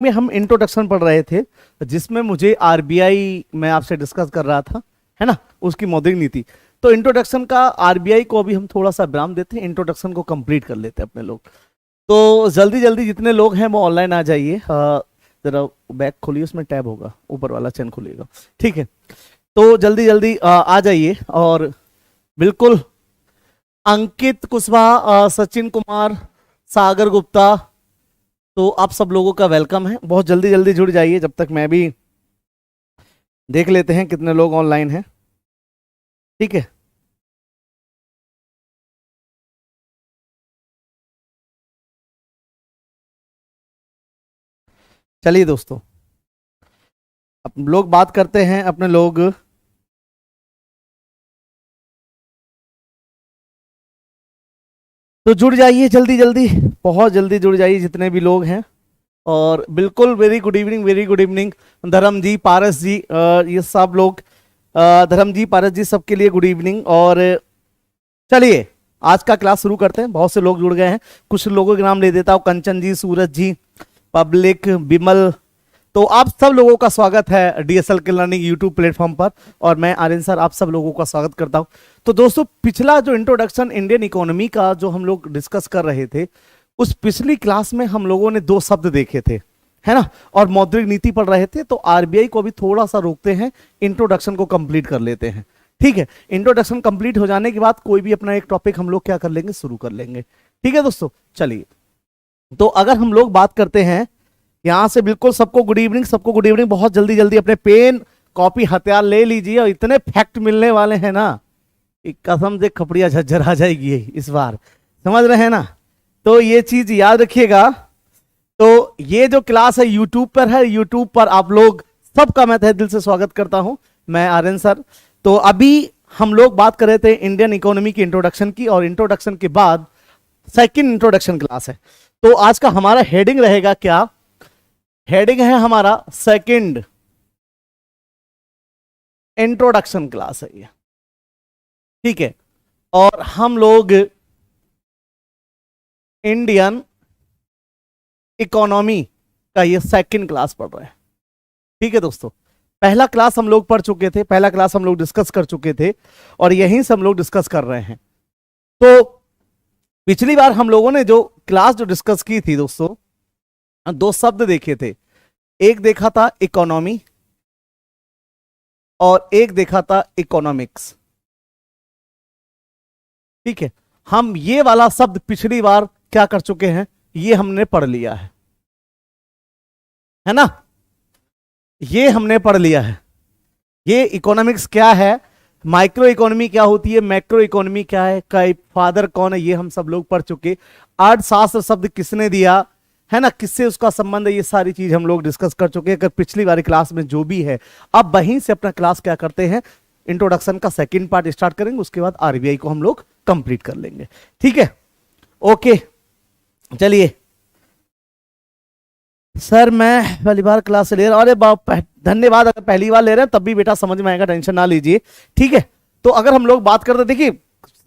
में हम इंट्रोडक्शन पढ़ रहे थे, जिसमें मुझे आरबीआई में आपसे डिस्कस कर रहा था, है ना, उसकी मौद्रिक नीति। तो इंट्रोडक्शन का आरबीआई को अभी हम थोड़ा सा विराम देते हैं, इंट्रोडक्शन को कंप्लीट कर लेते हैं अपने लोग। तो जल्दी जल्दी जितने लोग हैं वो ऑनलाइन आ जाइए। जरा बैक खोलिए, उसमें टैब होगा, ऊपर वाला चैन खुलेगा, ठीक है। तो जल्दी जल्दी आ जाइए। और बिल्कुल अंकित कुशवाहा, सचिन कुमार, सागर गुप्ता, तो आप सब लोगों का वेलकम है। बहुत जल्दी जल्दी जुड़ जाइए, जब तक मैं भी देख लेते हैं कितने लोग ऑनलाइन हैं, ठीक है। चलिए दोस्तों, अब लोग बात करते हैं अपने लोग। तो जुड़ जाइए जल्दी जल्दी, बहुत जल्दी जुड़ जाइए जितने भी लोग हैं। और बिल्कुल very good evening, very good evening धर्म जी, पारस जी, ये सब लोग, धर्म जी, पारस जी, सबके लिए गुड इवनिंग। और चलिए आज का क्लास शुरू करते हैं। बहुत से लोग जुड़ गए हैं, कुछ लोगों के नाम ले देता हूँ। कंचन जी, सूरज जी, पब्लिक, बिमल, तो आप सब लोगों का स्वागत है डीएसएल के लर्निंग यूट्यूब प्लेटफॉर्म पर। और मैं आर्यन सर आप सब लोगों का स्वागत करता हूं। तो दोस्तों, पिछला जो इंट्रोडक्शन इंडियन इकोनॉमी का जो हम लोग डिस्कस कर रहे थे, उस पिछली क्लास में हम लोगों ने दो शब्द देखे थे, है ना, और मौद्रिक नीति पढ़ रहे थे। तो आरबीआई को भी थोड़ा सा रोकते हैं, इंट्रोडक्शन को कंप्लीट कर लेते हैं, ठीक है। इंट्रोडक्शन कंप्लीट हो जाने के बाद कोई भी अपना एक टॉपिक हम लोग क्या कर लेंगे, शुरू कर लेंगे, ठीक है दोस्तों। चलिए, तो अगर हम लोग बात करते हैं यहां से, बिल्कुल सबको गुड इवनिंग, सबको गुड इवनिंग। बहुत जल्दी जल्दी अपने पेन कॉपी हथियार ले लीजिए, और इतने फैक्ट मिलने वाले हैं ना, एक कसम से खपड़िया झज्जर आ जाएगी इस बार, समझ रहे हैं ना। तो ये चीज याद रखिएगा। तो ये जो क्लास है यूट्यूब पर है, यूट्यूब पर आप लोग सबका मैं तहे दिल से स्वागत करता हूं, मैं आर्यन सर। तो अभी हम लोग बात कर रहे थे इंडियन इकोनॉमी की इंट्रोडक्शन की, और इंट्रोडक्शन के बाद सेकंड इंट्रोडक्शन क्लास है। तो आज का हमारा हेडिंग रहेगा क्या, हेडिंग है हमारा सेकंड इंट्रोडक्शन क्लास है ये, ठीक है। और हम लोग इंडियन इकोनॉमी का ये सेकंड क्लास पढ़ रहे हैं, ठीक है दोस्तों। पहला क्लास हम लोग पढ़ चुके थे, पहला क्लास हम लोग डिस्कस कर चुके थे, और यहीं से हम लोग डिस्कस कर रहे हैं। तो पिछली बार हम लोगों ने जो क्लास जो डिस्कस की थी दोस्तों, दो शब्द देखे थे। एक देखा था इकोनॉमी, और एक देखा था इकोनॉमिक्स, ठीक है। हम ये वाला शब्द पिछली बार क्या कर चुके हैं, ये हमने पढ़ लिया है ना, ये हमने पढ़ लिया है। ये इकोनॉमिक्स क्या है, माइक्रो इकोनॉमी क्या होती है, मैक्रो इकोनॉमी क्या है, का फादर कौन है, ये हम सब लोग पढ़ चुके। अर्थशास्त्र शब्द किसने दिया, है ना, किससे उसका संबंध है, ये सारी चीज हम लोग डिस्कस कर चुके हैं पिछली बारी क्लास में जो भी है। अब वहीं से अपना क्लास क्या करते हैं, इंट्रोडक्शन का सेकंड पार्ट स्टार्ट करेंगे, उसके बाद आरबीआई को हम लोग कंप्लीट कर लेंगे, ठीक है। ओके, चलिए सर, मैं पहली बार क्लास ले रहा हूं, अरे बाप, धन्यवाद। अगर पहली बार ले रहे हैं तब भी बेटा समझ में आएगा, टेंशन ना लीजिए, ठीक है। तो अगर हम लोग बात करते, देखिए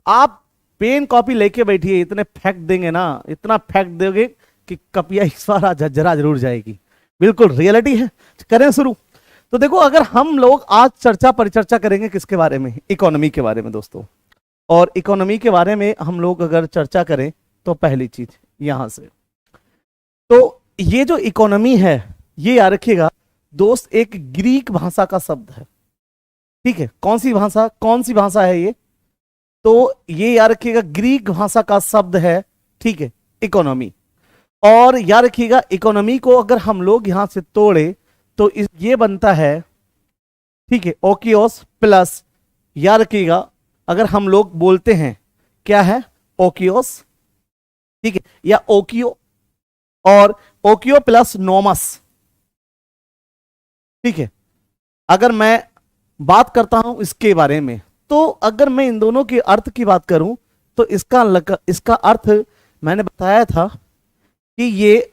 आप पेन कॉपी लेके बैठिए, इतने फैक्ट देंगे ना, इतना फैक्ट देंगे कि कपिया इस बार झज्जरा जरूर जाएगी, बिल्कुल रियलिटी है। करें शुरू। तो देखो, अगर हम लोग आज चर्चा परिचर्चा करेंगे किसके बारे में, इकोनॉमी के बारे में दोस्तों। और इकोनॉमी के बारे में हम लोग अगर चर्चा करें, तो पहली चीज यहां से, तो ये जो इकोनॉमी है, ये याद रखिएगा दोस्त, एक ग्रीक भाषा का शब्द है, ठीक है। कौन सी भाषा, कौन सी भाषा है ये, तो ये याद रखिएगा ग्रीक भाषा का शब्द है, ठीक है, इकोनॉमी। और याद रखिएगा इकोनॉमी को अगर हम लोग यहां से तोड़े तो ये बनता है, ठीक है, ओकियोस प्लस, याद रखिएगा अगर हम लोग बोलते हैं क्या है, ओकियोस, ठीक है, या ओकियो, और ओकियो प्लस नोमस, ठीक है। अगर मैं बात करता हूं इसके बारे में, तो अगर मैं इन दोनों के अर्थ की बात करूं, तो इसका अर्थ मैंने बताया था कि ये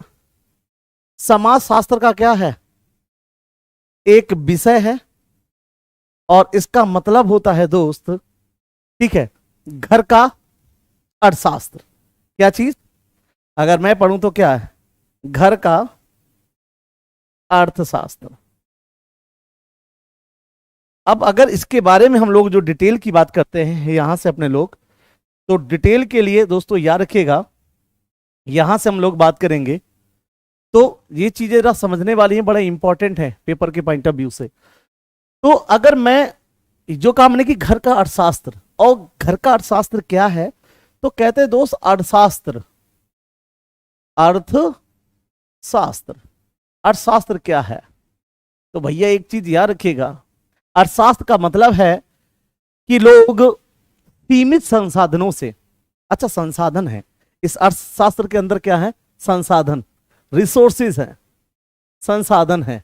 समाज शास्त्र का क्या है, एक विषय है। और इसका मतलब होता है दोस्त, ठीक है, घर का अर्थशास्त्र। क्या चीज, अगर मैं पढ़ूं तो क्या है, घर का अर्थशास्त्र। अब अगर इसके बारे में हम लोग जो डिटेल की बात करते हैं यहां से अपने लोग, तो डिटेल के लिए दोस्तों याद रखिएगा, यहां से हम लोग बात करेंगे तो ये चीजें जरा समझने वाली हैं, बड़ा इंपॉर्टेंट है पेपर के पॉइंट ऑफ व्यू से। तो अगर मैं जो कहा मैंने कि घर का अर्थशास्त्र, और घर का अर्थशास्त्र क्या है, तो कहते हैं दोस्त अर्थशास्त्र, अर्थशास्त्र, अर्थशास्त्र क्या है? तो भैया एक चीज याद रखिएगा, अर्थशास्त्र का मतलब है कि लोग सीमित संसाधनों से, अच्छा संसाधन है इस अर्थशास्त्र के अंदर, क्या है? संसाधन, रिसोर्सेज है, संसाधन है,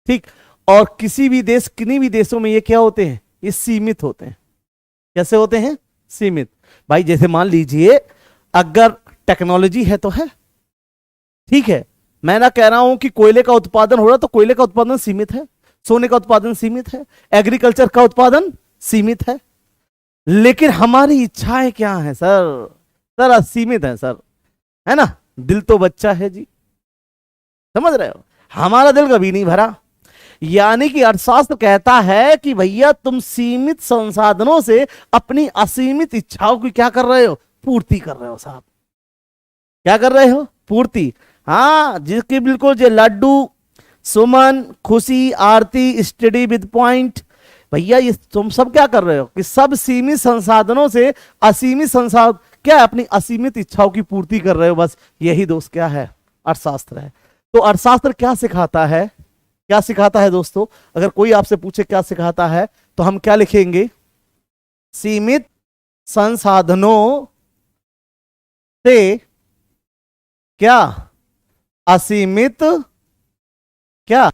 ठीक। और किसी भी देश, किन्हीं भी देशों में ये क्या होते हैं? ये सीमित होते हैं। कैसे होते हैं? सीमित। भाई जैसे मान लीजिए अगर टेक्नोलॉजी है तो है, ठीक है, मैं ना कह रहा हूं कि कोयले का उत्पादन हो रहा, तो कोयले का उत्पादन सीमित है, सोने का उत्पादन सीमित है, एग्रीकल्चर का उत्पादन सीमित है, लेकिन हमारी इच्छाएं क्या है सर? सर असीमित है सर, है ना? दिल तो बच्चा है जी, समझ रहे हो? हमारा दिल कभी नहीं भरा। यानी कि अर्थशास्त्र कहता है कि भैया तुम सीमित संसाधनों से अपनी असीमित इच्छाओं की क्या कर रहे हो? पूर्ति कर रहे हो साहब। क्या कर रहे हो? पूर्ति। हाँ, जिसकी बिल्कुल जो लड्डू, सुमन, खुशी, आरती, स्टडी विद पॉइंट, भैया ये तुम सब क्या कर रहे हो कि सब सीमित संसाधनों से असीमित संसाधन, क्या अपनी असीमित इच्छाओं की पूर्ति कर रहे हो। बस यही दोस्त क्या है? अर्थशास्त्र है। तो अर्थशास्त्र क्या सिखाता है? क्या सिखाता है दोस्तों? अगर कोई आपसे पूछे क्या सिखाता है, तो हम क्या लिखेंगे? सीमित संसाधनों से क्या? असीमित क्या?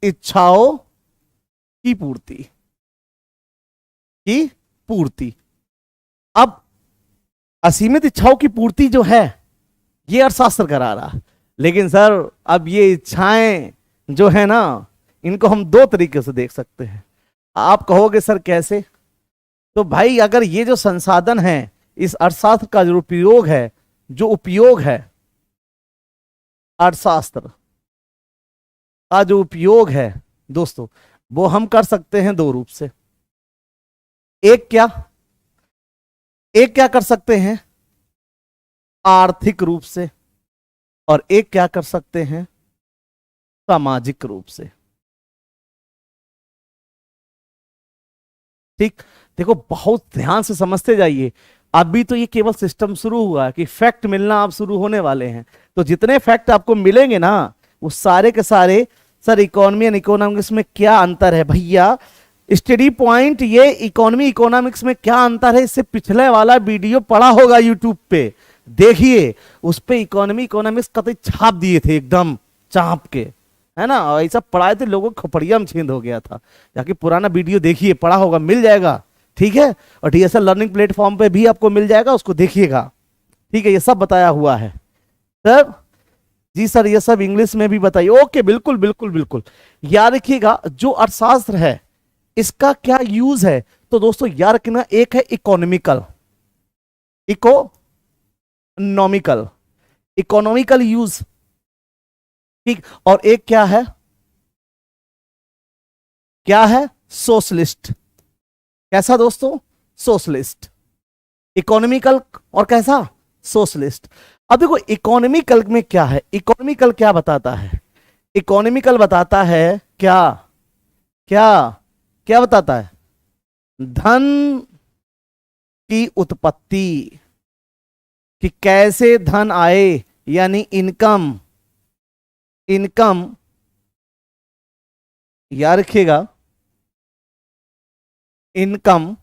इच्छाओं की पूर्ति, की पूर्ति। अब असीमित इच्छाओं की पूर्ति जो है ये अर्थशास्त्र करा रहा, लेकिन सर अब ये इच्छाएं जो है ना, इनको हम दो तरीके से देख सकते हैं। आप कहोगे सर कैसे? तो भाई अगर ये जो संसाधन है, इस अर्थशास्त्र का जो उपयोग है, जो उपयोग है अर्थशास्त्र का जो उपयोग है दोस्तों, वो हम कर सकते हैं दो रूप से। एक क्या कर सकते हैं? आर्थिक रूप से, और एक क्या कर सकते हैं? सामाजिक रूप से। ठीक, देखो बहुत ध्यान से समझते जाइए। अभी तो ये केवल सिस्टम शुरू हुआ है कि फैक्ट मिलना आप शुरू होने वाले हैं। तो जितने फैक्ट आपको मिलेंगे ना, वो सारे के सारे, सर इकोनॉमी एंड इकोनॉमिक्स में क्या अंतर है भैया, स्टडी पॉइंट, ये इकोनॉमी इकोनॉमिक्स में क्या अंतर है, इससे पिछले वाला वीडियो पड़ा होगा यूट्यूब पे, देखिए उस पे इकोनॉमी इकोनॉमिक्स का तो छाप दिए थे एकदम चाप के, है ना? ऐसा पढ़ाए थे लोगों को खपड़िया में छेद हो गया था। जाके पुराना वीडियो देखिए, पढ़ा होगा, मिल जाएगा, ठीक है। और TSL लर्निंग प्लेटफॉर्म पे भी आपको मिल जाएगा, उसको देखिएगा, ठीक है। ये सब बताया हुआ है सर। जी सर ये सब इंग्लिश में भी बताइए। ओके, बिल्कुल बिल्कुल बिल्कुल। याद रखिएगा जो अर्थशास्त्र है इसका क्या यूज है, तो दोस्तों याद रखना, एक है इकोनॉमिकल, इकोनॉमिकल यूज, ठीक। और एक क्या है? क्या है? सोशलिस्ट। कैसा दोस्तों? सोशलिस्ट। इकोनॉमिकल और कैसा? सोशलिस्ट। अब देखो इकोनॉमिकल में क्या है, इकोनॉमिकल क्या बताता है? इकोनॉमिकल बताता है क्या? क्या क्या बताता है? धन की उत्पत्ति, कि कैसे धन आए, यानी इनकम, याद रखिएगा, इनकम,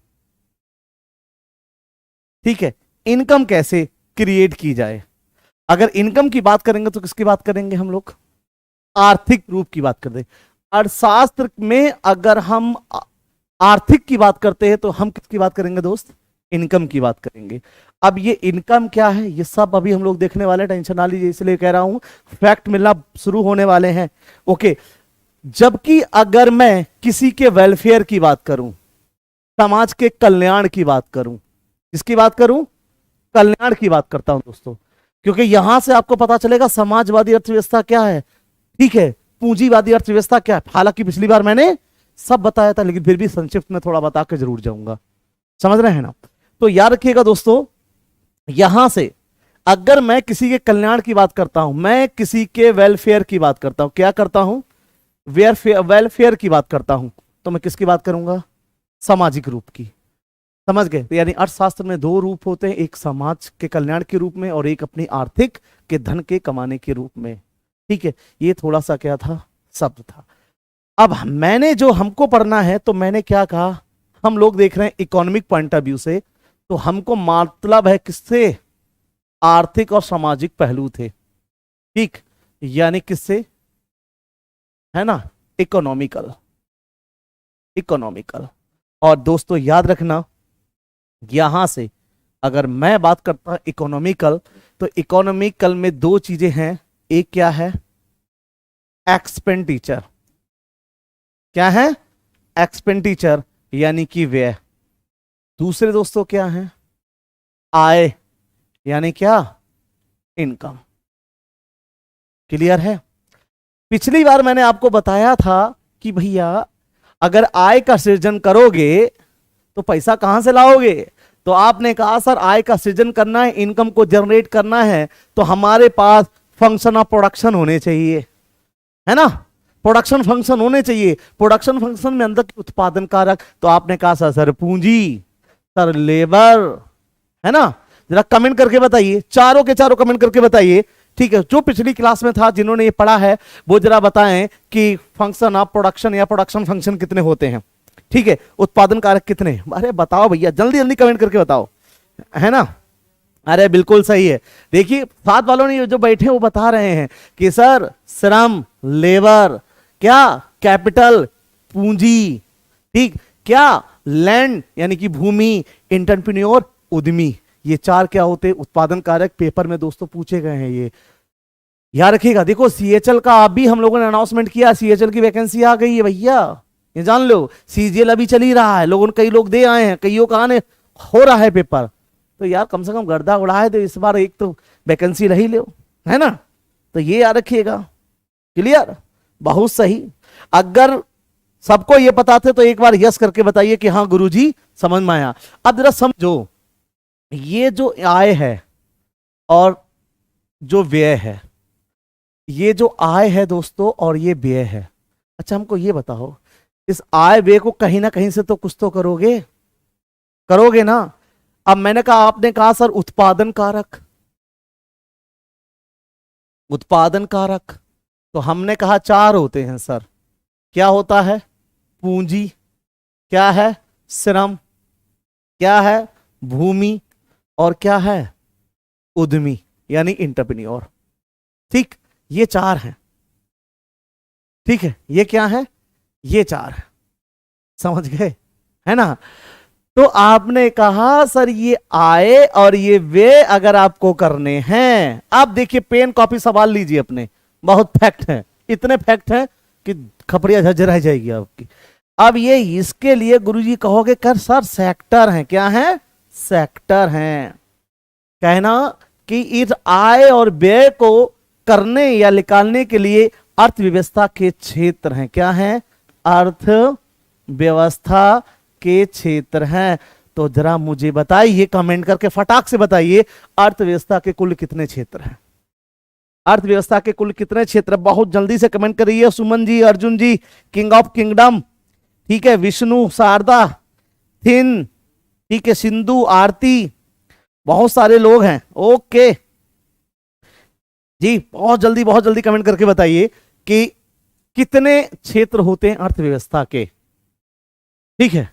ठीक है। इनकम कैसे क्रिएट की जाए? अगर इनकम की बात करेंगे तो किसकी बात करेंगे हम लोग? आर्थिक रूप की बात करते हैं। अर्थशास्त्र में अगर हम आर्थिक की बात करते हैं तो हम किसकी बात करेंगे दोस्त? इनकम की बात करेंगे। अब ये इनकम क्या है, ये सब अभी हम लोग देखने वाले, टेंशन ना लीजिए, इसलिए कह रहा हूं फैक्ट मिलना शुरू होने वाले हैं। ओके, जबकि अगर मैं किसी के वेलफेयर की बात करूं, समाज के कल्याण की बात करूं, किसकी बात करूं? कल्याण की बात करता हूं दोस्तों, क्योंकि यहां से आपको पता चलेगा समाजवादी अर्थव्यवस्था क्या है, ठीक है, पूंजीवादी अर्थव्यवस्था क्या है। हालांकि पिछली बार मैंने सब बताया था, लेकिन फिर भी संक्षिप्त में थोड़ा बता के जरूर जाऊंगा, समझ रहे हैं ना। तो याद रखिएगा दोस्तों, यहां से अगर मैं किसी के कल्याण की बात करता हूं, मैं किसी के वेलफेयर की बात करता हूं, क्या करता हूं, वेलफेयर की बात करता हूं, तो मैं किसकी बात करूंगा, सामाजिक रूप की। समझ गए। तो यानी अर्थशास्त्र में दो रूप होते हैं, एक समाज के कल्याण के रूप में और एक अपनी आर्थिक के धन के कमाने के रूप में। ठीक है, ये थोड़ा सा क्या था, शब्द था। अब मैंने जो हमको पढ़ना है, तो मैंने क्या कहा, हम लोग देख रहे हैं इकोनॉमिक पॉइंट ऑफ व्यू से, तो हमको मतलब है किससे, आर्थिक और सामाजिक पहलू थे। ठीक, यानी किससे, है ना, इकोनॉमिकल। इकोनॉमिकल। और दोस्तों याद रखना, यहां से अगर मैं बात करता इकोनॉमिकल, तो इकोनॉमिकल में दो चीजें हैं। एक क्या है, एक्सपेंडिचर। क्या है, एक्सपेंडिचर यानी कि व्यय। दूसरे दोस्तों क्या है, आय यानी क्या, इनकम। क्लियर है। पिछली बार मैंने आपको बताया था कि भैया अगर आय का सृजन करोगे तो पैसा कहां से लाओगे। तो आपने कहा सर आय का सृजन करना है, इनकम को जनरेट करना है, तो हमारे पास फंक्शन ऑफ प्रोडक्शन होने चाहिए, है ना, प्रोडक्शन फंक्शन होने चाहिए। प्रोडक्शन फंक्शन में अंदर उत्पादन कारक, तो आपने कहा सर पूंजी, सर लेबर, है ना। जरा कमेंट करके बताइए, चारों के चारों कमेंट करके बताइए। ठीक है, जो पिछली क्लास में था, जिन्होंने ये पढ़ा है, वो जरा बताएं कि फंक्शन ऑफ प्रोडक्शन या प्रोडक्शन फंक्शन कितने होते हैं। ठीक है, उत्पादन कारक कितने, अरे बताओ भैया, जल्दी जल्दी कमेंट करके बताओ, है ना। अरे बिल्कुल सही है। देखिए साथ वालों ने जो बैठे वो बता रहे हैं कि सर श्रम, लेबर, क्या, कैपिटल, पूंजी, ठीक, क्या, लैंड यानी कि भूमि, एंटरप्रेन्योर, उद्यमी। ये चार क्या होते हैं, उत्पादन कारक। पेपर में दोस्तों पूछे गए हैं ये, याद रखिएगा। देखो सीएचएल का अभी हम लोगों ने अनाउंसमेंट किया, सीएचएल की वैकेंसी आ गई है भैया, ये जान लो। सीजीएल अभी चल ही रहा है, लोगों ने, कई लोग दे आए हैं, कईयों का आने हो रहा है पेपर। तो यार कम से कम गर्दा उड़ाए तो इस बार एक तो वैकेंसी रही लो, है ना। तो ये याद रखिएगा। क्लियर, बहुत सही। अगर सबको ये पता थे तो एक बार यस करके बताइए कि हाँ गुरुजी समझ में आया। अब जरा समझो, ये जो आय है और जो व्यय है, ये जो आय है दोस्तों और ये व्यय है। अच्छा हमको ये बताओ, इस आय व्यय को कहीं ना कहीं से तो कुछ तो करोगे, करोगे ना। अब मैंने कहा, आपने कहा सर उत्पादन कारक, उत्पादन कारक, तो हमने कहा चार होते हैं सर। क्या होता है, पूंजी, क्या है, श्रम, क्या है, भूमि, और क्या है, उद्यमी यानी एंटरप्रेन्योर। ठीक, ये चार हैं। ठीक है, ये क्या है, ये चार है, समझ गए, है ना। तो आपने कहा सर ये आय और ये व्यय अगर आपको करने हैं, आप देखिए पेन कॉपी सवाल लीजिए अपने, बहुत फैक्ट है, इतने फैक्ट हैं कि खपड़िया झज्जर रह जाएगी आपकी। अब ये इसके लिए गुरुजी कहोगे कर सर सेक्टर हैं, क्या है, सेक्टर हैं। कहना कि इस आय और व्यय को करने या निकालने के लिए अर्थव्यवस्था के क्षेत्र हैं, क्या है, अर्थव्यवस्था के क्षेत्र हैं। तो जरा मुझे बताइए, कमेंट करके फटाक से बताइए, अर्थव्यवस्था के कुल कितने क्षेत्र हैं, अर्थव्यवस्था के कुल कितने क्षेत्र। बहुत जल्दी से कमेंट करिए। सुमन जी, अर्जुन जी, किंग ऑफ किंगडम, ठीक है, विष्णु, शारदा, थिन, ठीक है, सिंधु, आरती, बहुत सारे लोग हैं। ओके जी, बहुत जल्दी कमेंट करके बताइए कि कितने क्षेत्र होते हैं अर्थव्यवस्था के। ठीक है,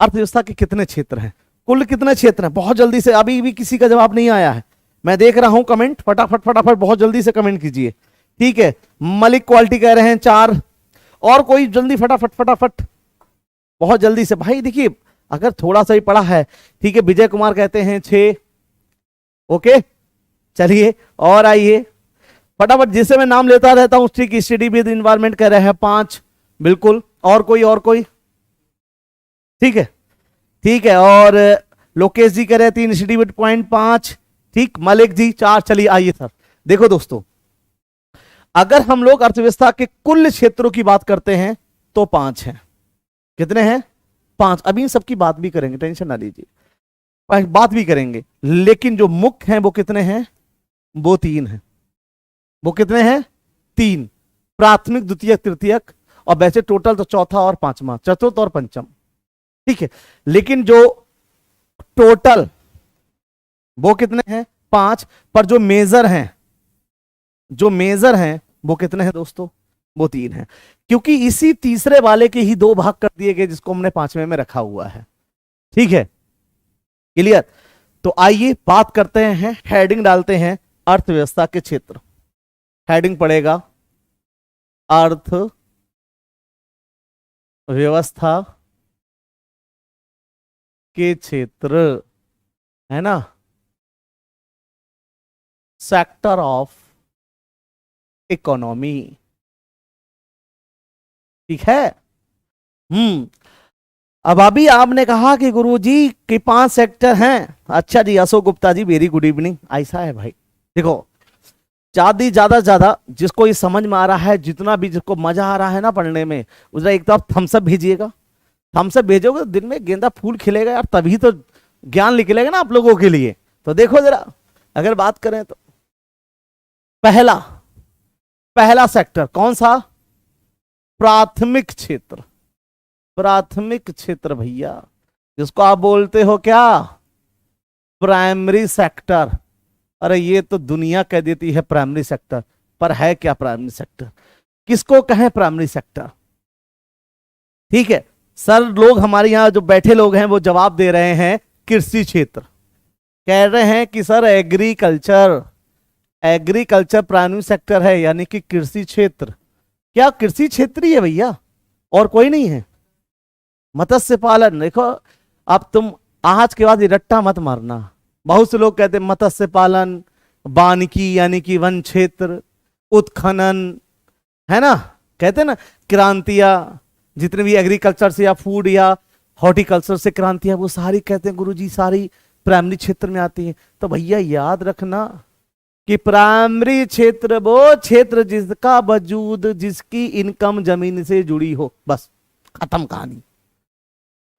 अर्थव्यवस्था के कितने क्षेत्र हैं, कुल कितने क्षेत्र हैं। बहुत जल्दी से, अभी भी किसी का जवाब नहीं आया है, मैं देख रहा हूं कमेंट, फटाफट फटाफट बहुत जल्दी से कमेंट कीजिए। ठीक है, मलिक क्वालिटी कह रहे हैं 4, और कोई जल्दी फटाफट फटाफट बहुत जल्दी से। भाई देखिए अगर थोड़ा सा ही पढ़ा है, ठीक है। विजय कुमार कहते हैं 6, ओके चलिए और आइए फटाफट, जिसे मैं नाम लेता रहता हूं, ठीक, स्टडी विद एनवायरनमेंट कह रहे हैं 5, बिल्कुल। और कोई, और कोई, ठीक है, ठीक है। और लोकेश जी कह रहे हैं 3, स्टडी विद पॉइंट 5, ठीक। मलिक जी 4, चलिए आइए सर। देखो दोस्तों, अगर हम लोग अर्थव्यवस्था के कुल क्षेत्रों की बात करते हैं तो 5 हैं। कितने हैं? 5। अभी इन सबकी बात भी करेंगे, टेंशन ना लीजिए, बात भी करेंगे, लेकिन जो मुख्य हैं वो कितने हैं? वो 3 हैं। वो कितने हैं? 3। प्राथमिक, द्वितीयक, तृतीयक, और वैसे टोटल तो चौथा और पांचवा, चतुर्थ और पंचम। ठीक है, लेकिन जो टोटल वो कितने हैं? 5। पर जो मेजर हैं, जो मेजर हैं वो कितने हैं दोस्तों? वो 3 हैं। क्योंकि इसी तीसरे वाले के ही 2 भाग कर दिए गए जिसको हमने 5वें में रखा हुआ है। ठीक है, क्लियर? तो आइए बात करते हैं, हेडिंग डालते हैं अर्थव्यवस्था के क्षेत्र। हेडिंग पड़ेगा अर्थ व्यवस्था के क्षेत्र, है ना, सेक्टर ऑफ इकोनॉमी। ठीक है। अब अभी आपने कहा कि गुरुजी के 5 सेक्टर हैं। अच्छा जी, Ashok Gupta ji, very good evening. ऐसा है भाई, देखो, ज्यादा ज्यादा जिसको ये समझ में आ रहा है, जितना भी जिसको मजा आ रहा है ना पढ़ने में, उसने एक तरफ थम्सअप भेजिएगा। थम्सअप भेजोगे तो दिन में गेंदा फूल खिलेगा यार, तभी तो ज्ञान निकलेगा ना आप लोगों के लिए। तो देखो जरा, अगर बात करें तो पहला पहला सेक्टर कौन सा? प्राथमिक क्षेत्र। प्राथमिक क्षेत्र भैया, जिसको आप बोलते हो क्या? Primary sector. अरे ये तो दुनिया कह देती है प्राइमरी सेक्टर, पर है क्या प्राइमरी सेक्टर? किसको कहें प्राइमरी सेक्टर? ठीक है सर, लोग हमारे यहां जो बैठे लोग हैं वो जवाब दे रहे हैं कृषि क्षेत्र। कह रहे हैं कि sir agriculture, agriculture primary sector है, यानी कि कृषि क्षेत्र। क्या कृषि क्षेत्र ही है भैया, और कोई नहीं है? मत्स्य पालन, देखो अब तुम आज के बाद ये रट्टा मत मारना। बहुत से लोग कहते हैं मत्स्य पालन, वानिकी यानी कि वन क्षेत्र, उत्खनन, है ना, कहते हैं ना क्रांतियां, जितने भी एग्रीकल्चर से या फूड या हॉर्टिकल्चर से क्रांतियां, वो सारी कहते हैं गुरुजी सारी प्राइमरी क्षेत्र में आती हैं। तो भैया याद रखना कि प्राइमरी क्षेत्र वो क्षेत्र जिसका वजूद, जिसकी इनकम जमीन से जुड़ी हो, बस खत्म कहानी।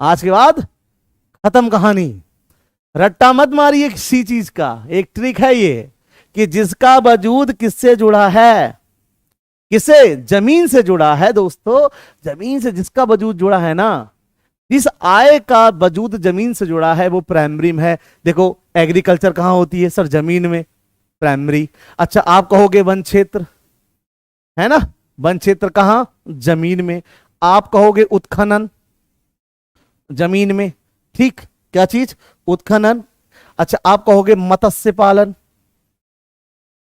आज के बाद खत्म कहानी। रट्टा मत मारिए किसी चीज का। एक ट्रिक है ये कि जिसका वजूद किससे जुड़ा है? किससे? जमीन से जुड़ा है दोस्तों। जमीन से जिसका वजूद जुड़ा है ना, जिस आय का वजूद जमीन से जुड़ा है, वो प्राइमरी में है। देखो एग्रीकल्चर कहां होती है सर? जमीन में, प्राइमरी। अच्छा आप कहोगे वन क्षेत्र, है ना, वन क्षेत्र कहां? जमीन में। आप कहोगे उत्खनन, जमीन में। ठीक, क्या चीज? उत्खनन। अच्छा आप कहोगे मत्स्य पालन,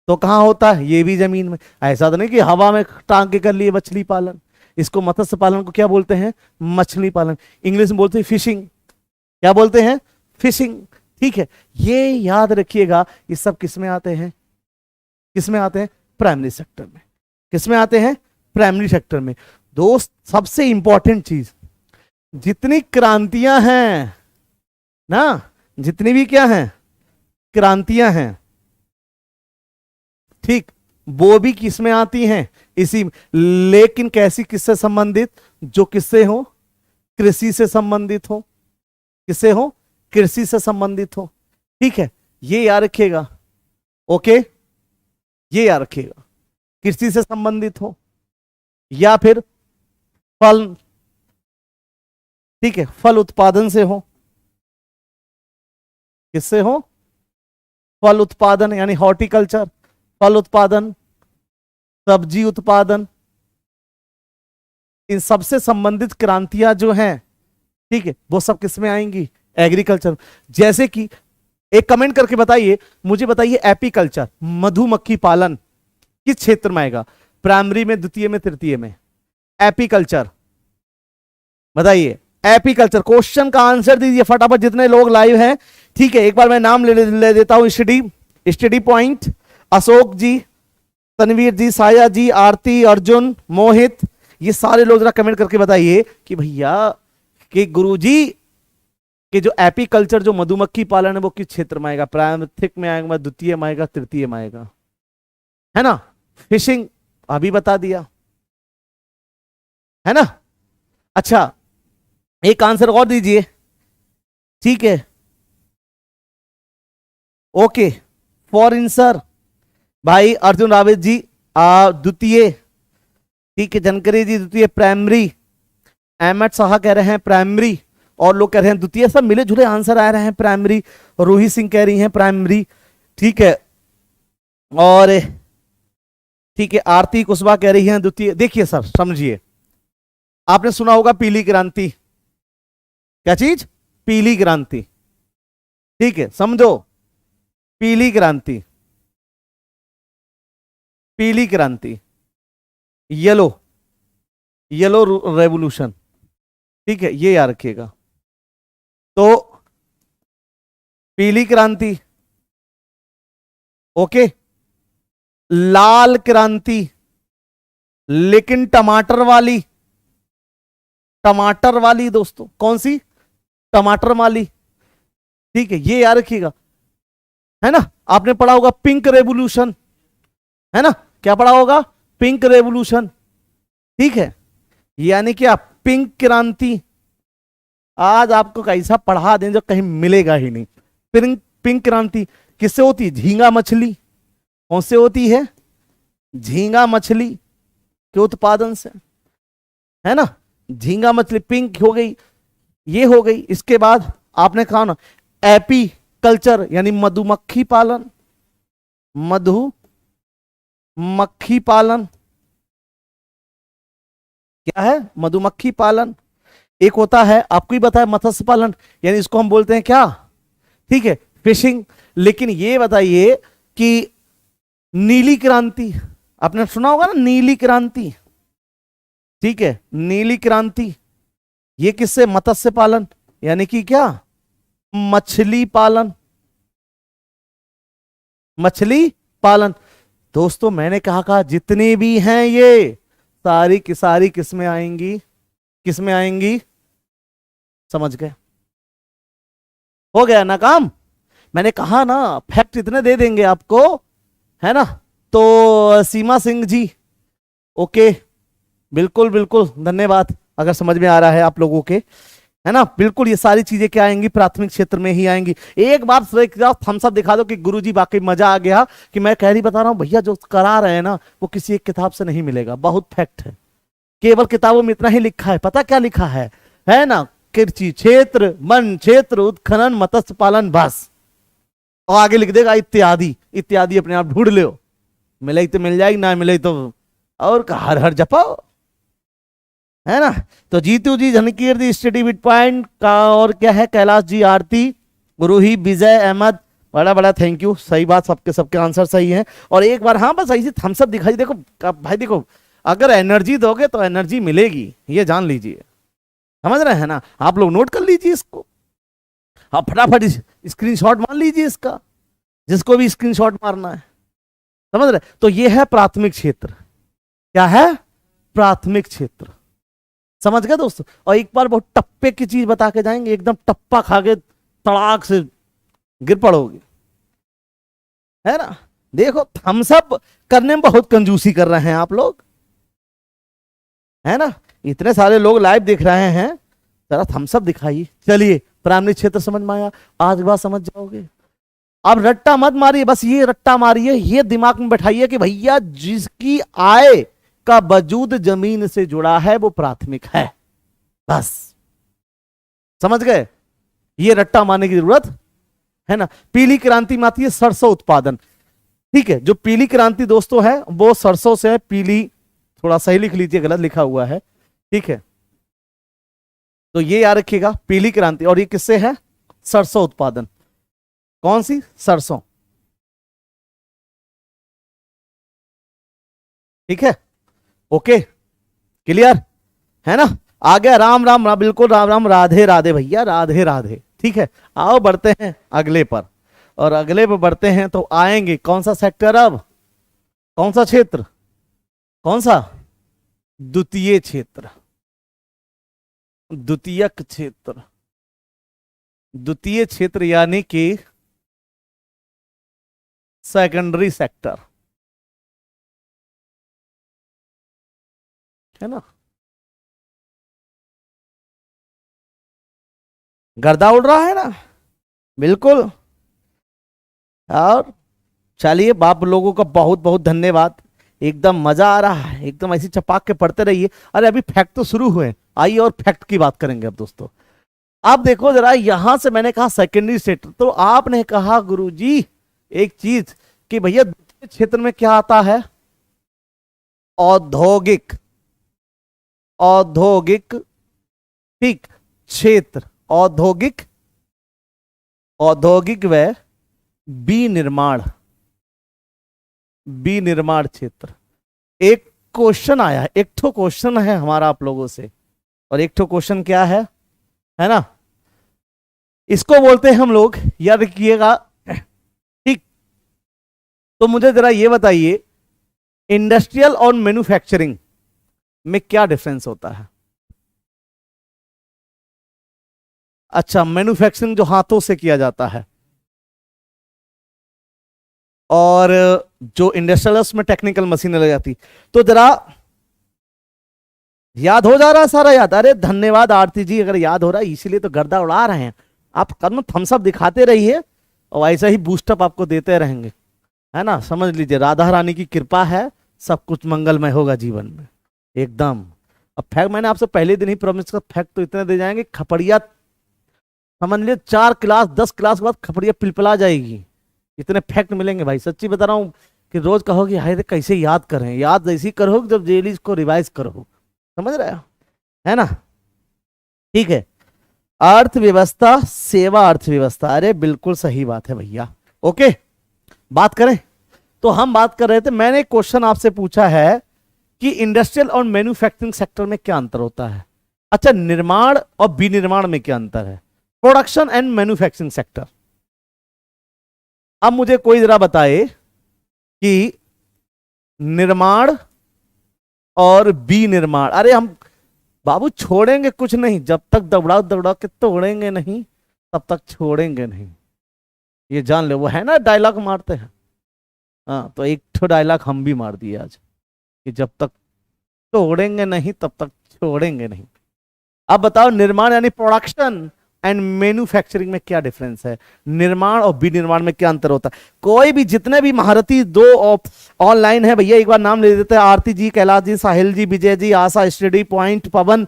तो कहां होता है? ये भी जमीन में। ऐसा तो नहीं कि हवा में टांग के कर लिए मछली पालन। इसको मत्स्य पालन को क्या बोलते हैं? मछली पालन। इंग्लिश में बोलते हैं फिशिंग। क्या बोलते हैं? फिशिंग। ठीक है, ये याद रखिएगा। ये सब किस में आते हैं? किस में आते हैं? प्राइमरी सेक्टर में। किस में आते हैं? प्राइमरी सेक्टर में। दोस्त सबसे इंपॉर्टेंट चीज, जितनी क्रांतियां हैं ना, जितनी भी क्या हैं क्रांतियां हैं, ठीक, वो भी किस में आती हैं? इसी। लेकिन कैसी? किससे संबंधित? जो किससे हो? कृषि से संबंधित हो। किससे हो? कृषि से संबंधित हो। ठीक है, ये याद रखिएगा। ओके, ये याद रखिएगा, कृषि से संबंधित हो या फिर फल, ठीक है, फल उत्पादन से हो। किससे हो? फल उत्पादन यानी हॉर्टिकल्चर, फल उत्पादन, सब्जी उत्पादन, इन सबसे संबंधित क्रांतियां जो हैं, ठीक है, वो सब किस में आएंगी? एग्रीकल्चर। जैसे कि एक कमेंट करके बताइए, मुझे बताइए एपीकल्चर, मधुमक्खी पालन किस क्षेत्र में आएगा? प्राइमरी में, द्वितीय में, तृतीय में? एपीकल्चर बताइए। एपीकल्चर, क्वेश्चन का आंसर दीजिए फटाफट जितने लोग लाइव हैं। ठीक है, एक बार मैं नाम ले देता हूं। स्टडी पॉइंट, अशोक जी, तनवीर जी, साया जी, आरती, अर्जुन, मोहित, ये सारे लोग जरा कमेंट करके बताइए कि भैया कि गुरुजी कि जो एपीकल्चर, जो मधुमक्खी पालन है, वो किस क्षेत्र में आएगा? प्राथमिक में आएगा, द्वितीय में आएगा, तृतीय में आएगा, है ना? फिशिंग अभी बता दिया है ना। अच्छा, एक आंसर और दीजिए, ठीक है। ओके, फॉर आंसर भाई अर्जुन रावत जी द्वितीय, ठीक है। जानकारी जी द्वितीय प्राइमरी, अहमद शाह कह रहे हैं प्राइमरी, और लोग कह रहे हैं द्वितीय। सब मिले जुले आंसर आ रहे हैं प्राइमरी। रोहित सिंह कह रही हैं प्राइमरी, ठीक है। और ठीक है, आरती कुशवाहा कह रही हैं द्वितीय। देखिए सर, समझिए, आपने सुना होगा पीली क्रांति, क्या चीज? पीली क्रांति, ठीक है, समझो। पीली क्रांति, पीली क्रांति, येलो, येलो रेवोल्यूशन, ठीक है, ये याद रखिएगा। तो पीली क्रांति, ओके, लाल क्रांति, लेकिन टमाटर वाली, टमाटर वाली दोस्तों, कौन सी? टमाटर वाली, ठीक है, ये याद रखिएगा, है ना। आपने पढ़ा होगा पिंक रेवोल्यूशन, है ना, क्या पढ़ा होगा? पिंक रेवोल्यूशन, ठीक है। यानी कि आप पिंक क्रांति, आज आपको कैसा पढ़ा दें जो कहीं मिलेगा ही नहीं। पिंक पिंक क्रांति किससे होती है? झींगा मछली, कौन से होती है? झींगा मछली के उत्पादन से, है ना। झींगा मछली पिंक हो गई, ये हो गई। इसके बाद आपने कहा ना एपी कल्चर, यानी मधुमक्खी पालन, मधुमक्खी पालन, क्या है? मधुमक्खी पालन। एक होता है, आपको ही बताया, मत्स्य पालन, यानी इसको हम बोलते हैं क्या? ठीक है, फिशिंग। लेकिन ये बताइए कि नीली क्रांति, आपने सुना होगा ना नीली क्रांति, ठीक है, नीली क्रांति, ये किससे? मत्स्य पालन, यानी कि क्या? मछली पालन, मछली पालन। दोस्तों मैंने कहा जितनी भी हैं ये सारी की सारी किसमें आएंगी? किसमें आएंगी? समझ गए? हो गया ना काम। मैंने कहा ना फैक्ट इतने दे देंगे आपको, है ना। तो सीमा सिंह जी, ओके, बिल्कुल बिल्कुल धन्यवाद, अगर समझ में आ रहा है आप लोगों के, है ना। बिल्कुल ये सारी चीजें क्या आएंगी? प्राथमिक क्षेत्र में ही आएंगी। एक बार थम्स अप दिखा दो कि गुरुजी वाकई मजा आ गया, कि मैं कह रही बता रहा हूं भैया, जो करा रहे हैं ना वो किसी एक किताब से नहीं मिलेगा, बहुत फैक्ट है। केवल किताबों में इतना ही लिखा है, पता क्या लिखा है ना? कृषि क्षेत्र, वन क्षेत्र, उत्खनन, मत्स्य पालन, बस। और आगे लिख देगा इत्यादि, इत्यादि अपने आप ढूंढ लो, मिले तो मिल जाएगी, ना मिले तो और हर हर जपाओ, है ना। तो जीतू जी, धनकीर जी, स्टडी बिट पॉइंट का, और क्या है, कैलाश जी, आरती, गुरुही, विजय अहमद, बड़ा बड़ा थैंक यू। सही बात, सबके सबके आंसर सही हैं। और एक बार हाँ बस ऐसी थम्स अप दिखाई, देखो भाई, देखो अगर एनर्जी दोगे तो एनर्जी मिलेगी, ये जान लीजिए, समझ रहे हैं ना। आप लोग नोट कर लीजिए इसको, आप फटाफट स्क्रीनशॉट मार लीजिए इसका, जिसको भी स्क्रीनशॉट मारना है, समझ रहे। तो ये है प्राथमिक क्षेत्र, क्या है? प्राथमिक क्षेत्र, समझ गए दोस्तों। और एक बार बहुत टप्पे की चीज बता के जाएंगे, एकदम टप्पा खा के तड़ाक से गिर पड़ोगे, है ना। देखो थम्स अप करने में बहुत कंजूसी कर रहे हैं आप लोग, है ना। इतने सारे लोग लाइव देख रहे हैं, जरा थम्स अप दिखाइए। चलिए, प्राथमिक क्षेत्र समझ में आया, आज बात समझ जाओगे। अब रट्टा मत मारिए, बस ये रट्टा मारिए, ये दिमाग में बैठाइए कि भैया जिसकी आय का वजूद जमीन से जुड़ा है वो प्राथमिक है, बस। समझ गए? ये रट्टा मारने की जरूरत है ना। पीली क्रांति में आती है सरसों उत्पादन, ठीक है। जो पीली क्रांति दोस्तों है वो सरसों से है। पीली, थोड़ा सही लिख लीजिए, गलत लिखा हुआ है, ठीक है। तो ये याद रखिएगा, पीली क्रांति, और ये किससे है? सरसों उत्पादन। कौन सी? सरसों, ठीक है, ओके, क्लियर है ना। आ गया राम राम, राम बिल्कुल, राम राम, राधे राधे भैया, राधे राधे, ठीक है। आओ बढ़ते हैं अगले पर, और अगले पर बढ़ते हैं तो आएंगे कौन सा सेक्टर? अब कौन सा क्षेत्र? कौन सा? द्वितीय क्षेत्र, द्वितीयक क्षेत्र, द्वितीय क्षेत्र यानी कि सेकेंडरी सेक्टर, है ना, गर्दा उड़ रहा है ना, बिल्कुल। और चलिए, बाप लोगों का बहुत बहुत धन्यवाद, एकदम मजा आ रहा है, एकदम ऐसी चपाक के पढ़ते रहिए। अरे अभी फैक्ट तो शुरू हुए, आइए और फैक्ट की बात करेंगे अब दोस्तों। आप देखो जरा, यहां से मैंने कहा सेकेंडरी सेक्टर, तो आपने कहा गुरुजी एक चीज कि भैया द्वितीय क्षेत्र में क्या आता है, औद्योगिक, औद्योगिक, ठीक, क्षेत्र, औद्योगिक, औद्योगिक व विनिर्माण, विनिर्माण क्षेत्र। एक क्वेश्चन आया, एक ठो क्वेश्चन है हमारा आप लोगों से, और एक ठो क्वेश्चन क्या है ना, इसको बोलते हैं हम लोग, याद रखिएगा, ठीक। तो मुझे जरा ये बताइए, इंडस्ट्रियल और मैन्युफैक्चरिंग में क्या डिफरेंस होता है। अच्छा, मैन्युफैक्चरिंग जो हाथों से किया जाता है, और जो इंडस्ट्रियल में टेक्निकल मशीनें लग जाती। तो जरा याद हो जा रहा है सारा, याद, अरे धन्यवाद आरती जी, अगर याद हो रहा है इसीलिए तो गर्दा उड़ा रहे हैं। आप कल में थम्स अप दिखाते रहिए और ऐसा ही बूस्टअप आपको देते रहेंगे, है ना, समझ लीजिए राधा रानी की कृपा है, सब कुछ मंगलमय होगा जीवन में एकदम। अब फैक्ट मैंने आपसे पहले दिन ही प्रॉमिस का, फैक्ट तो इतने दे जाएंगे, खपड़िया समझ लीजिए 4 क्लास 10 क्लास के बाद खपड़िया पिलपिला जाएगी, इतने फैक्ट मिलेंगे भाई, सच्ची बता रहा हूं कि रोज कहोगे हाय रे कैसे याद करें, याद ऐसी करो जब जेली को रिवाइज करो, समझ रहे हो, है ना, ठीक है। अर्थव्यवस्था, सेवा अर्थव्यवस्था, अरे बिल्कुल सही बात है भैया, ओके। बात करें तो हम बात कर रहे थे, मैंने एक क्वेश्चन आपसे पूछा है कि इंडस्ट्रियल और मैन्युफैक्चरिंग सेक्टर में क्या अंतर होता है। अच्छा, निर्माण और विनिर्माण में क्या अंतर है, प्रोडक्शन एंड मैन्युफैक्चरिंग सेक्टर। अब मुझे कोई जरा बताए कि निर्माण और विनिर्माण, अरे हम बाबू छोड़ेंगे कुछ नहीं, जब तक दौड़ा दौड़ा के तोड़ेंगे नहीं तब तक छोड़ेंगे नहीं, ये जान ले, वो है ना डायलॉग मारते हैं, हाँ, तो एक ठो डायलॉग हम भी मार दिए आज कि जब तक तोड़ेंगे नहीं तब तक छोड़ेंगे नहीं। अब बताओ, निर्माण यानी प्रोडक्शन एंड मैन्युफैक्चरिंग में क्या डिफरेंस है, निर्माण और विनिर्माण में क्या अंतर होता है। कोई भी जितने भी महारथी दो ऑनलाइन है भैया, एक बार नाम ले देते हैं, आरती जी, कैलाश जी, साहिल जी, विजय जी, आशा, स्टडी पॉइंट, पवन,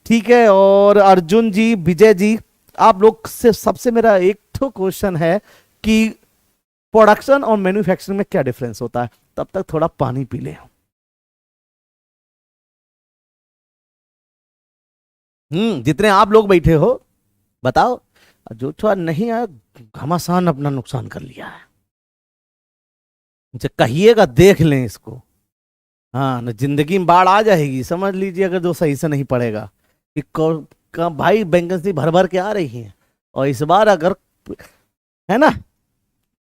ठीक है, और अर्जुन जी, विजय जी। आप लोग से सबसे मेरा एक तो क्वेश्चन है कि प्रोडक्शन और मैन्युफैक्चरिंग में क्या डिफरेंस होता है। तब तक थोड़ा पानी पी ले। जितने आप लोग बैठे हो बताओ, जो थोड़ा नहीं आया घमासान अपना नुकसान कर लिया है, कहिएगा देख लें इसको, हाँ न, जिंदगी में बाढ़ आ जाएगी समझ लीजिए, अगर जो सही से नहीं पढ़ेगा कि भाई वैकेंसी भर भर के आ रही है, और इस बार अगर है ना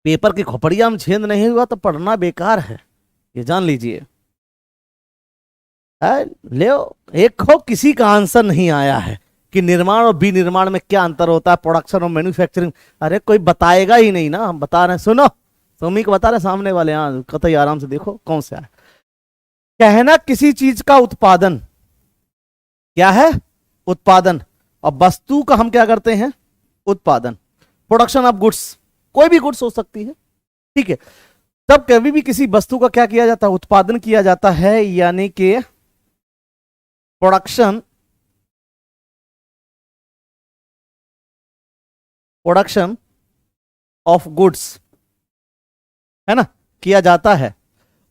पेपर की खोपड़िया में छेद नहीं हुआ तो पढ़ना बेकार है, ये जान लीजिए। ले एक हो, किसी का आंसर नहीं आया है कि निर्माण और विनिर्माण में क्या अंतर होता है, प्रोडक्शन और मैन्युफैक्चरिंग। अरे कोई बताएगा ही नहीं ना, हम बता रहे हैं, सुनो सोमी को बता रहे सामने वाले, यहाँ कतई आराम से देखो कौन सा है। कहना किसी चीज का उत्पादन, क्या है, उत्पादन, और वस्तु का हम क्या करते हैं, उत्पादन, प्रोडक्शन ऑफ गुड्स, कोई भी गुड्स हो सकती है, ठीक है। तब कभी भी किसी वस्तु का क्या किया जाता है, उत्पादन किया जाता है, यानी कि प्रोडक्शन, प्रोडक्शन ऑफ गुड्स, है ना, किया जाता है।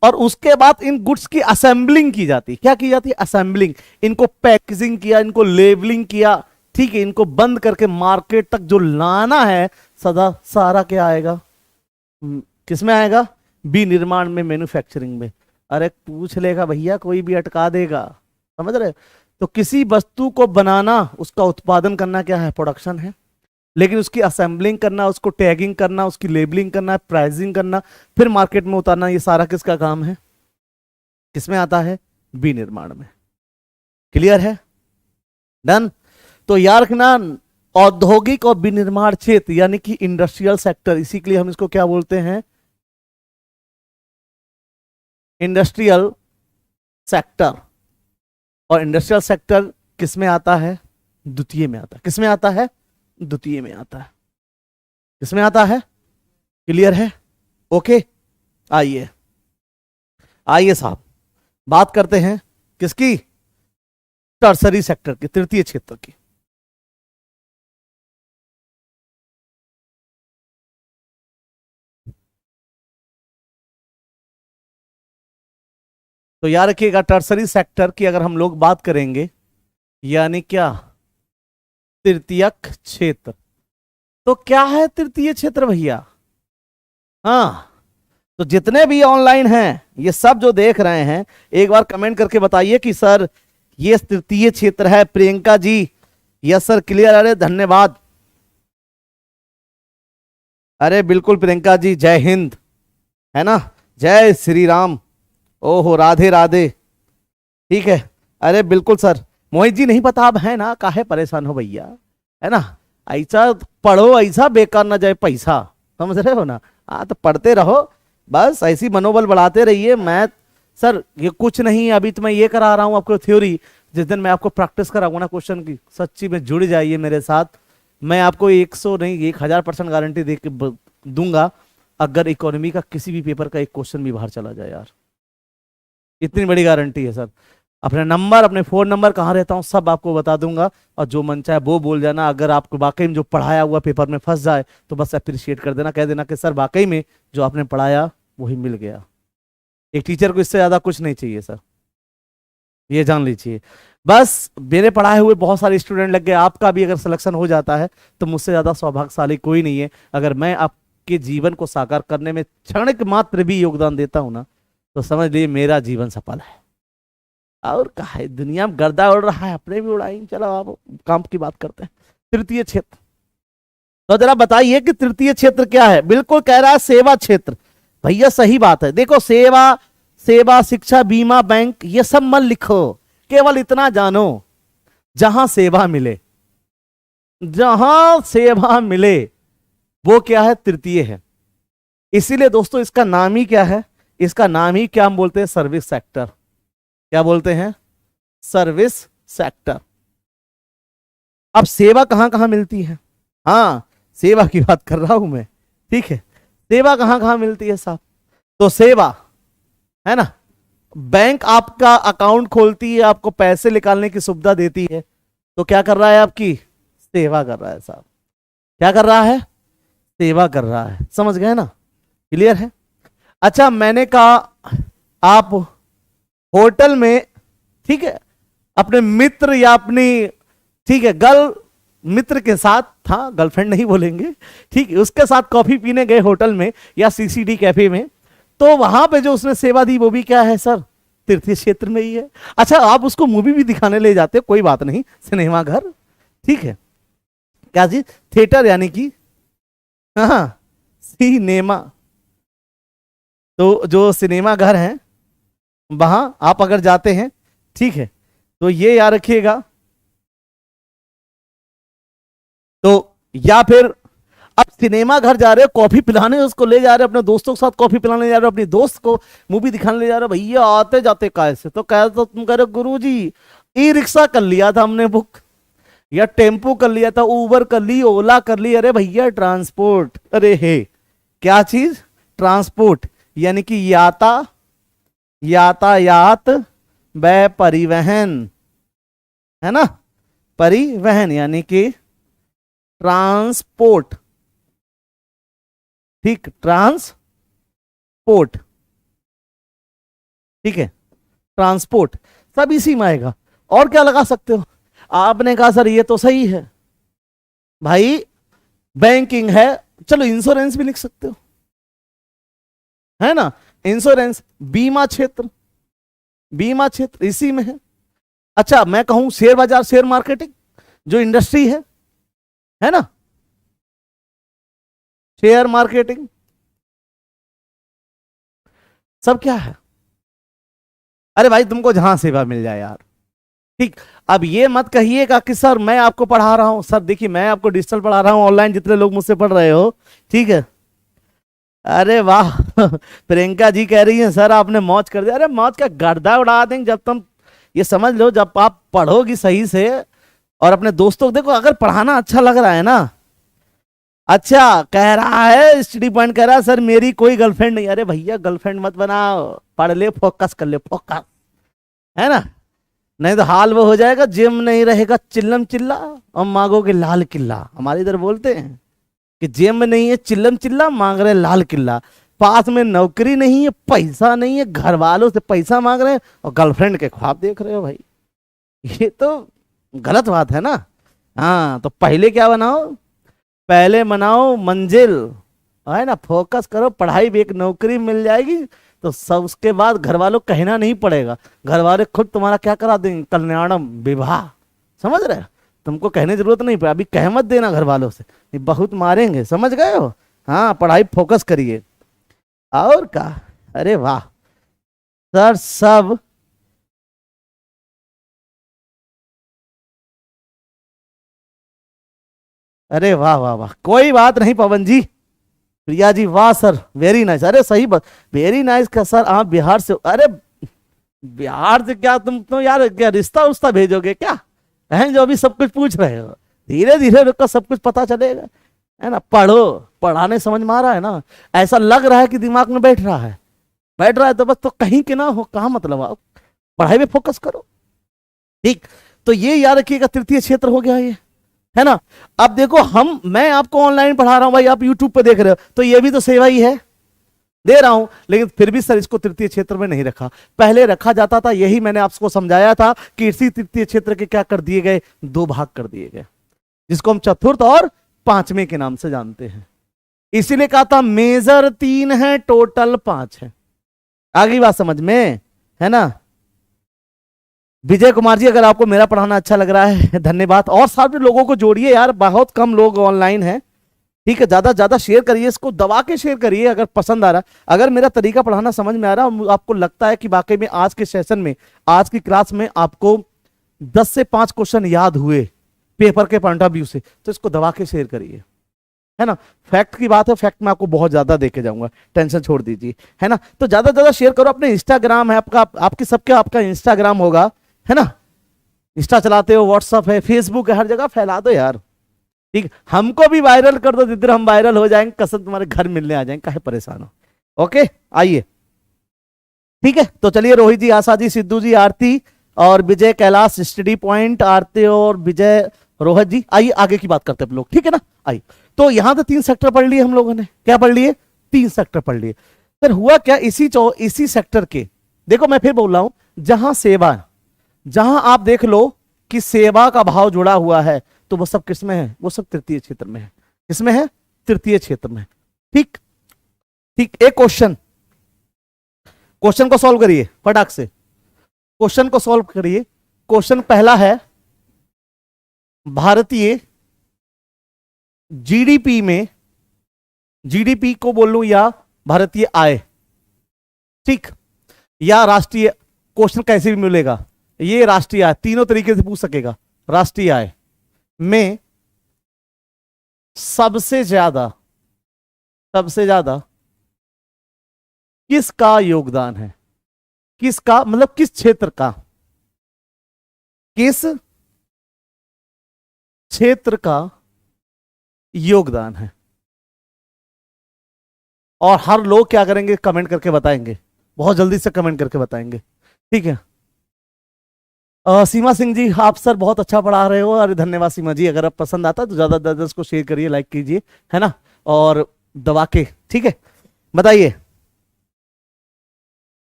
और उसके बाद इन गुड्स की असेंबलिंग की जाती है, क्या की जाती है, असेंबलिंग, इनको पैकेजिंग किया, इनको लेबलिंग किया, ठीक है, इनको बंद करके मार्केट तक जो लाना है, सदा सारा क्या आएगा, किसमें आएगा, विनिर्माण में, मैन्युफैक्चरिंग में। अरे पूछ लेगा भैया, कोई भी अटका देगा, समझ रहे। तो किसी वस्तु को बनाना, उसका उत्पादन करना क्या है, प्रोडक्शन है, लेकिन उसकी असेंबलिंग करना, उसको टैगिंग करना, उसकी लेबलिंग करना, प्राइसिंग करना, फिर मार्केट में उतारना, ये सारा किसका काम है, किसमें आता है, विनिर्माण में। क्लियर है, डन। तो यार रखना, औद्योगिक और विनिर्माण क्षेत्र यानी कि इंडस्ट्रियल सेक्टर, इसी के लिए हम इसको क्या बोलते हैं, इंडस्ट्रियल सेक्टर। और इंडस्ट्रियल सेक्टर किस में आता है? द्वितीय में आता है। किस में आता है? द्वितीय में आता है। किस में आता है? क्लियर है? ओके, आइए आइए साहब, बात करते हैं किसकी? टर्सरी सेक्टर की, तृतीय क्षेत्र की। तो याद रखिएगा, टर्सरी सेक्टर की अगर हम लोग बात करेंगे, यानी क्या? तृतीयक क्षेत्र। तो क्या है तृतीय क्षेत्र भैया? हाँ, तो जितने भी ऑनलाइन हैं, ये सब जो देख रहे हैं, एक बार कमेंट करके बताइए कि सर ये तृतीय क्षेत्र है। Priyanka ji, yes sir, clear. अरे धन्यवाद। अरे बिल्कुल प्रियंका जी, जय हिंद, है ना, जय श्री राम, ओहो राधे राधे। ठीक है, अरे बिल्कुल सर। मोहित जी नहीं पता, अब है ना, काहे परेशान हो भैया, है ना। ऐसा पढ़ो, ऐसा बेकार ना जाए पैसा, समझ रहे हो ना। हाँ, तो पढ़ते रहो, बस ऐसी मनोबल बढ़ाते रहिए। मैथ सर ये कुछ नहीं, अभी तो मैं ये करा रहा हूँ आपको थ्योरी। जिस दिन मैं आपको प्रैक्टिस कराऊंगा ना क्वेश्चन की, सच्ची में जुड़ जाइए मेरे साथ। मैं आपको 100 नहीं 1000% गारंटी दे के दूंगा, अगर इकोनॉमी का किसी भी पेपर का एक क्वेश्चन भी बाहर चला जाए यार, इतनी बड़ी गारंटी है सर। अपने नंबर, अपने फोन नंबर, कहाँ रहता हूँ सब आपको बता दूंगा, और जो मन चाहे वो बोल जाना। अगर आपको वाकई में जो पढ़ाया हुआ पेपर में फंस जाए तो बस अप्रिशिएट कर देना, कह देना कि सर वाकई में जो आपने पढ़ाया वही मिल गया। एक टीचर को इससे ज्यादा कुछ नहीं चाहिए सर, ये जान लीजिए। बस मेरे पढ़ाए हुए बहुत सारे स्टूडेंट लग गए, आपका भी अगर सिलेक्शन हो जाता है तो मुझसे ज्यादा सौभाग्यशाली कोई नहीं है। अगर मैं आपके जीवन को साकार करने में क्षणिक मात्र भी योगदान देता हूं ना, तो समझ लीजिए मेरा जीवन सफल है। और कहा है, दुनिया में गर्दा उड़ रहा है, अपने भी उड़ाएंगे। चलो आप काम की बात करते हैं। तृतीय क्षेत्र, तो जरा बताइए कि तृतीय क्षेत्र क्या है? बिल्कुल कह रहा है सेवा क्षेत्र। भैया सही बात है। देखो, सेवा, सेवा, शिक्षा, बीमा, बैंक, ये सब मत लिखो, केवल इतना जानो जहां सेवा मिले, जहां सेवा मिले वो क्या है? तृतीय है। इसीलिए दोस्तों इसका नाम ही क्या है? इसका नाम ही क्या हम बोलते हैं? Service sector. क्या बोलते हैं? Service sector. अब सेवा कहां कहां मिलती है? हाँ, सेवा की बात कर रहा हूं मैं, ठीक है। सेवा कहां कहां मिलती है साहब? तो सेवा है ना, बैंक आपका अकाउंट खोलती है, आपको पैसे निकालने की सुविधा देती है, तो क्या कर रहा है? आपकी सेवा कर रहा है साहब। क्या कर रहा है? सेवा कर रहा है। समझ गए ना? क्लियर है? अच्छा, मैंने कहा आप होटल में, ठीक है, अपने मित्र या अपनी, ठीक है, मित्र के साथ था, गर्लफ्रेंड नहीं बोलेंगे, ठीक है, उसके साथ कॉफी पीने गए होटल में या सीसीडी कैफे में, तो वहां पे जो उसने सेवा दी वो भी क्या है सर? तीर्थ क्षेत्र में ही है। अच्छा, आप उसको मूवी भी दिखाने ले जाते हो, कोई बात नहीं, सिनेमा घर, ठीक है, क्या जी? थिएटर, यानी कि हाँ, सिनेमा। तो जो सिनेमा घर है वहां आप अगर जाते हैं, ठीक है, तो ये याद रखिएगा। तो या फिर अब सिनेमा घर जा रहे हो, कॉफी पिलाने उसको ले जा रहे हो, अपने दोस्तों के साथ कॉफी पिलाने जा रहे हो, अपनी दोस्त को मूवी दिखाने ले जा रहे हो, भैया आते जाते कैसे? तो कह तो तुम कह रहे हो गुरु जी ई रिक्शा कर लिया था हमने बुक, या टेम्पो कर लिया था, उबर कर ली, ओला कर ली। अरे भैया ट्रांसपोर्ट, अरे हे क्या चीज? ट्रांसपोर्ट, यानी कि यातायात व परिवहन, है ना, परिवहन यानी कि ट्रांसपोर्ट, ठीक, ट्रांसपोर्ट, ठीक है, ट्रांसपोर्ट सब इसी में आएगा। और क्या लगा सकते हो? आपने कहा सर ये तो सही है भाई, बैंकिंग है, चलो इंश्योरेंस भी लिख सकते हो, है ना, इंश्योरेंस। बीमा क्षेत्र, बीमा क्षेत्र इसी में है। अच्छा, मैं कहूं शेयर बाजार, शेयर मार्केटिंग जो इंडस्ट्री है ना, शेयर मार्केटिंग सब क्या है? अरे भाई तुमको जहां सेवा मिल जाए यार, ठीक। अब ये मत कहिएगा कि सर मैं आपको पढ़ा रहा हूं। सर देखिए, मैं आपको डिजिटल पढ़ा रहा हूं, ऑनलाइन जितने लोग मुझसे पढ़ रहे हो, ठीक है। अरे वाह प्रियंका जी कह रही हैं सर आपने मौज कर दिया। अरे मौज का गर्दा उड़ा देंगे जब तुम ये समझ लो, जब आप पढ़ोगी सही से और अपने दोस्तों को देखो, अगर पढ़ाना अच्छा लग रहा है ना, अच्छा कह रहा है स्टडी पॉइंट, कह रहा है सर मेरी कोई गर्लफ्रेंड नहीं, अरे भैया गर्लफ्रेंड मत बनाओ, पढ़ ले, फोकस कर ले, फोकस, है ना। नहीं तो हाल वो हो जाएगा, जिम नहीं रहेगा चिल्लम चिल्ला और मांगोगे लाल किल्ला। हमारे इधर बोलते हैं कि जेब में नहीं है चिल्लम चिल्ला, मांग रहे हैं लाल किल्ला। पास में नौकरी नहीं है, पैसा नहीं है, घर वालों से पैसा मांग रहे हैं और गर्लफ्रेंड के ख्वाब देख रहे हो भाई, ये तो गलत बात है ना। हाँ, तो पहले क्या बनाओ, पहले बनाओ मंजिल, है ना, फोकस करो, पढ़ाई भी, एक नौकरी मिल जाएगी तो सब, उसके बाद घर वालों को कहना नहीं पड़ेगा, घर वाले खुद तुम्हारा क्या करा देंगे, कल्याणम विवाह, समझ रहे हो? तुमको कहने की जरूरत नहीं पड़े, अभी कह मत देना घर वालों से, ये बहुत मारेंगे, समझ गए हो। हाँ, पढ़ाई फोकस करिए। और क्या, अरे वाह सर, सब अरे वाह वाह वाह, कोई बात नहीं पवन जी, प्रिया जी वाह सर, वेरी नाइस, अरे सही बात, वेरी नाइस का सर, आप बिहार से, अरे बिहार से क्या तुम तो यार क्या रिश्ता उस्ता भेजोगे क्या, हैं जो अभी सब कुछ पूछ रहे हो, धीरे धीरे रुको, सब कुछ पता चलेगा, है ना। पढ़ो, पढ़ाने समझ में आ रहा है ना, ऐसा लग रहा है कि दिमाग में बैठ रहा है, बैठ रहा है तो बस, तो कहीं के ना हो, कहा मतलब, आप पढ़ाई में फोकस करो, ठीक। तो ये याद रखिएगा, तृतीय क्षेत्र हो गया ये, है ना। अब देखो, मैं आपको ऑनलाइन पढ़ा रहा हूं भाई, आप यूट्यूब पे देख रहे हो, तो ये भी तो सेवा ही है, दे रहा हूं, लेकिन फिर भी सर इसको तृतीय क्षेत्र में नहीं रखा, पहले रखा जाता था, यही मैंने आपको समझाया था कि इसी तृतीय क्षेत्र के क्या कर दिए गए, दो भाग कर दिए गए, जिसको हम चतुर्थ और पांचवें के नाम से जानते हैं। इसीलिए कहा था मेजर 3 है, टोटल 5 है। आगे बात समझ में, है ना। विजय कुमार जी, अगर आपको मेरा पढ़ाना अच्छा लग रहा है धन्यवाद, और सारे लोगों को जोड़िए यार, बहुत कम लोग ऑनलाइन हैं, ठीक है, ज्यादा ज्यादा शेयर करिए, इसको दबा के शेयर करिए अगर पसंद आ रहा है, अगर मेरा तरीका पढ़ाना समझ में आ रहा है, आपको लगता है कि वाकई में आज के सेशन में, आज की क्लास में आपको 10 से 5 क्वेश्चन याद हुए पेपर के पॉइंट ऑफ व्यू से, तो इसको दबा के शेयर करिए, है ना। फैक्ट की बात है, फैक्ट में आपको बहुत ज्यादा देके जाऊंगा, टेंशन छोड़ दीजिए, है ना। तो ज्यादा ज्यादा शेयर करो, अपने इंस्टाग्राम है आपका, आपकी सबके आपका इंस्टाग्राम होगा, है ना, इंस्टा चलाते हो, व्हाट्सअप है, फेसबुक है, हर जगह फैला दो यार, ठीक। हमको भी वायरल कर दो, जिधर हम वायरल हो जाएंगे, कसम तुम्हारे घर मिलने आ जाएंगे, काहे परेशान हो। ओके, आइए, ठीक है। तो चलिए, रोहित जी, आशा जी, सिद्धू जी, आरती और विजय, कैलाश, स्टडी पॉइंट, आरती और विजय, रोहित जी, आइए आगे की बात करते हैं लोग, ठीक है ना। आइए, तो यहां तो 3 सेक्टर पढ़ लिए हम लोगों ने, क्या पढ़ लिए, 3 सेक्टर पढ़ लिए। फिर हुआ क्या, इसी सेक्टर के, देखो मैं फिर बोल रहा हूं, जहां सेवा, जहां आप देख लो कि सेवा का भाव जुड़ा हुआ है, तो वो सब किसमें है, वो सब तृतीय क्षेत्र में है, किसमें है, तृतीय क्षेत्र में, ठीक। ठीक, एक क्वेश्चन, क्वेश्चन को सॉल्व करिए फटाक से, क्वेश्चन को सॉल्व करिए। क्वेश्चन पहला है, भारतीय जीडीपी में, जीडीपी को बोल लूं या भारतीय आय, ठीक, या राष्ट्रीय, क्वेश्चन कैसे भी मिलेगा, ये राष्ट्रीय आय, तीनों तरीके से पूछ सकेगा, राष्ट्रीय आय में सबसे ज्यादा, सबसे ज्यादा किसका योगदान है, किसका मतलब किस क्षेत्र का, किस क्षेत्र का योगदान है, और हर लोग क्या करेंगे, कमेंट करके बताएंगे, बहुत जल्दी से कमेंट करके बताएंगे, ठीक है। सीमा सिंह जी, आप सर बहुत अच्छा पढ़ा रहे हो, अरे धन्यवाद सीमा जी, अगर आप पसंद आता है तो ज्यादा ज्यादा इसको शेयर करिए, लाइक कीजिए, है ना, और दबा के, ठीक है, बताइए,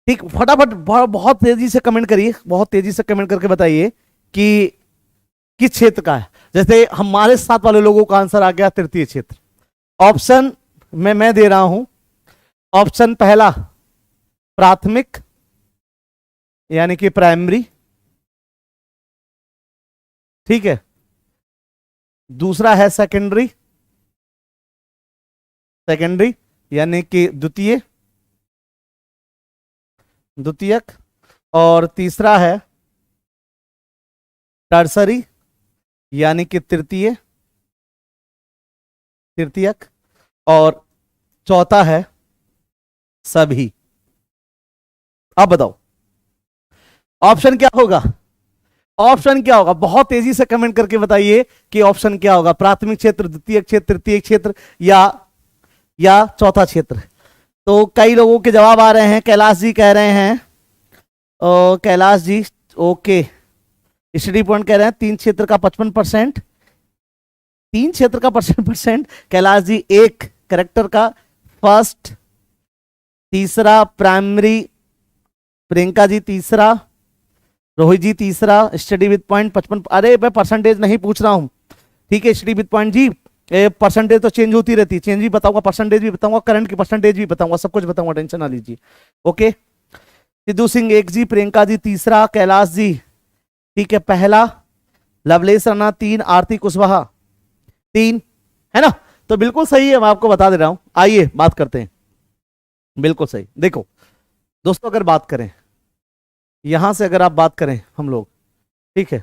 ठीक, फटाफट बहुत तेजी से कमेंट करिए, बहुत तेजी से कमेंट करके बताइए कि किस क्षेत्र का है। जैसे हमारे साथ वाले लोगों का आंसर आ गया तृतीय क्षेत्र। ऑप्शन में मैं दे रहा हूं, ऑप्शन पहला प्राथमिक यानी कि प्राइमरी, ठीक है, दूसरा है सेकेंडरी, सेकेंडरी यानी कि द्वितीय, द्वितीयक, और तीसरा है टर्सरी यानी कि तृतीय, तृतीयक, और चौथा है सभी। अब बताओ, ऑप्शन क्या होगा? ऑप्शन क्या होगा? बहुत तेजी से कमेंट करके बताइए कि ऑप्शन क्या होगा। प्राथमिक क्षेत्र, द्वितीय क्षेत्र, तृतीय क्षेत्र या चौथा क्षेत्र। तो कई लोगों के जवाब आ रहे हैं। कैलाश जी कह रहे हैं, Kailash ji okay, study point कह रहे हैं 3 क्षेत्र का 55%, 3 क्षेत्र का 55%। कैलाश जी एक करेक्टर का फर्स्ट, तीसरा प्राइमरी, प्रियंका जी तीसरा, रोहित जी तीसरा, स्टडी विद पॉइंट 55। अरे मैं परसेंटेज नहीं पूछ रहा हूं, ठीक है स्टडी विद पॉइंट जी, परसेंटेज तो चेंज होती रहती है, चेंज भी बताऊंगा, परसेंटेज भी बताऊंगा, करंट की परसेंटेज भी बताऊंगा, सब कुछ बताऊंगा, टेंशन ना लीजिए। ओके, सिद्धू सिंह एक जी, प्रियंका जी तीसरा, कैलाश जी ठीक है पहला, लवलेश राणा 3, आरती कुशवाहा 3, है ना? तो बिल्कुल सही है, मैं आपको बता दे रहा हूं। आइए बात करते हैं। बिल्कुल सही। देखो दोस्तों, अगर बात करें यहां से, अगर आप बात करें हम लोग, ठीक है,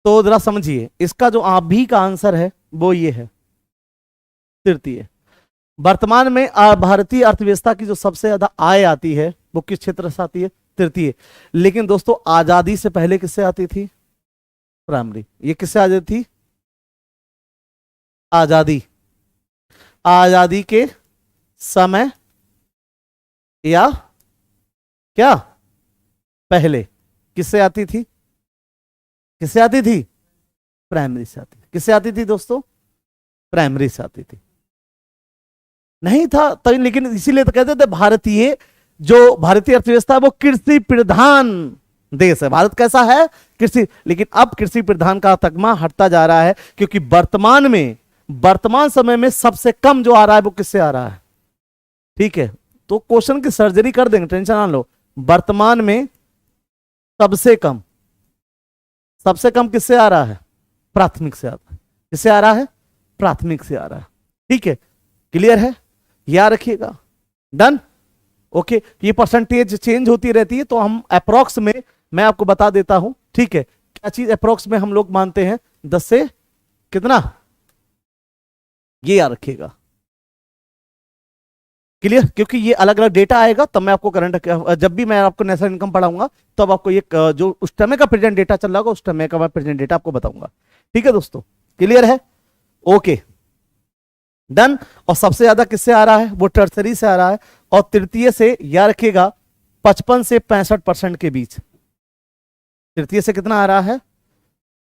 तो जरा समझिए, इसका जो आप भी का आंसर है वो ये है, तृतीय। वर्तमान में भारतीय अर्थव्यवस्था की जो सबसे ज्यादा आय आती है वो किस क्षेत्र से आती है? तृतीय। लेकिन दोस्तों आजादी से पहले किससे आती थी? प्राइमरी। ये किससे आ जाती थी? आजादी, आजादी के समय या क्या पहले किससे आती थी? किससे आती थी? प्राइमरी से आती थी। किससे आती थी दोस्तों? प्राइमरी से आती थी। नहीं था तभी, लेकिन इसीलिए तो कहते थे भारतीय, जो भारतीय अर्थव्यवस्था है वो कृषि प्रधान देश है। भारत कैसा है? कृषि। लेकिन अब कृषि प्रधान का तगमा हटता जा रहा है, क्योंकि वर्तमान समय में सबसे कम जो आ रहा है वो किससे आ रहा है? ठीक है, तो क्वेश्चन की सर्जरी कर देंगे, टेंशन ना लो। वर्तमान में सबसे कम किससे आ रहा है? प्राथमिक से आता है। किससे आ रहा है? प्राथमिक से आ रहा है। ठीक है, क्लियर है? याद रखिएगा। डन। ओके, ये परसेंटेज चेंज होती रहती है, तो हम अप्रोक्स में मैं आपको बता देता हूं। ठीक है, क्या चीज अप्रोक्स में हम लोग मानते हैं? 10 से कितना, ये याद रखिएगा। क्लियर? क्योंकि ये अलग अलग डेटा आएगा, तब मैं आपको करंट, जब भी मैं आपको नेशनल इनकम पढ़ाऊंगा तब आपको ये जो उस समय का प्रेजेंट डेटा चल रहा होगा, उस समय का मैं प्रेजेंट डेटा आपको बताऊंगा। ठीक है दोस्तों, क्लियर है? Okay, done. और सबसे ज्यादा किससे आ रहा है? वो टर्सरी से आ रहा है। और तृतीय से याद रखिएगा 55 से 65% के बीच। तृतीय से कितना आ रहा है?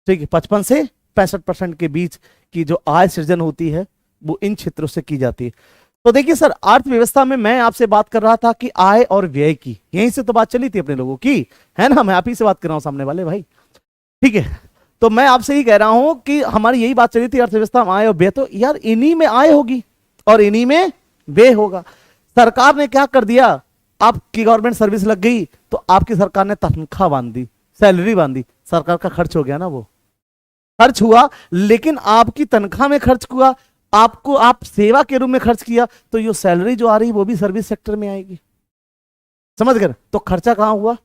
ठीक है, 55 से 65% के बीच की जो आय सृजन होती है वो इन क्षेत्रों से की जाती है। तो देखिए सर, अर्थव्यवस्था में मैं आपसे बात कर रहा था कि आय और व्यय की, यहीं से तो बात चली थी अपने लोगों की, है ना? मैं आप ही से बात कर रहा हूं, सामने वाले भाई। ठीक है, तो मैं आपसे ही कह रहा हूं कि हमारी यही बात चली थी, अर्थव्यवस्था में आय और व्यय। तो यार इन्हीं में आय होगी और इन्हीं में व्यय होगा। सरकार ने क्या कर दिया? आपकी गवर्नमेंट सर्विस लग गई तो आपकी सरकार ने तनख्वाह बांध दी, सैलरी बांधी, सरकार का खर्च हो गया ना, वो खर्च हुआ। लेकिन आपकी तनख्वाह में खर्च हुआ, आपको आप सेवा के रूप में खर्च किया, तो ये सैलरी जो आ रही वो भी सर्विस सेक्टर में आएगी। समझ गए? तो खर्चा कहां हुआ?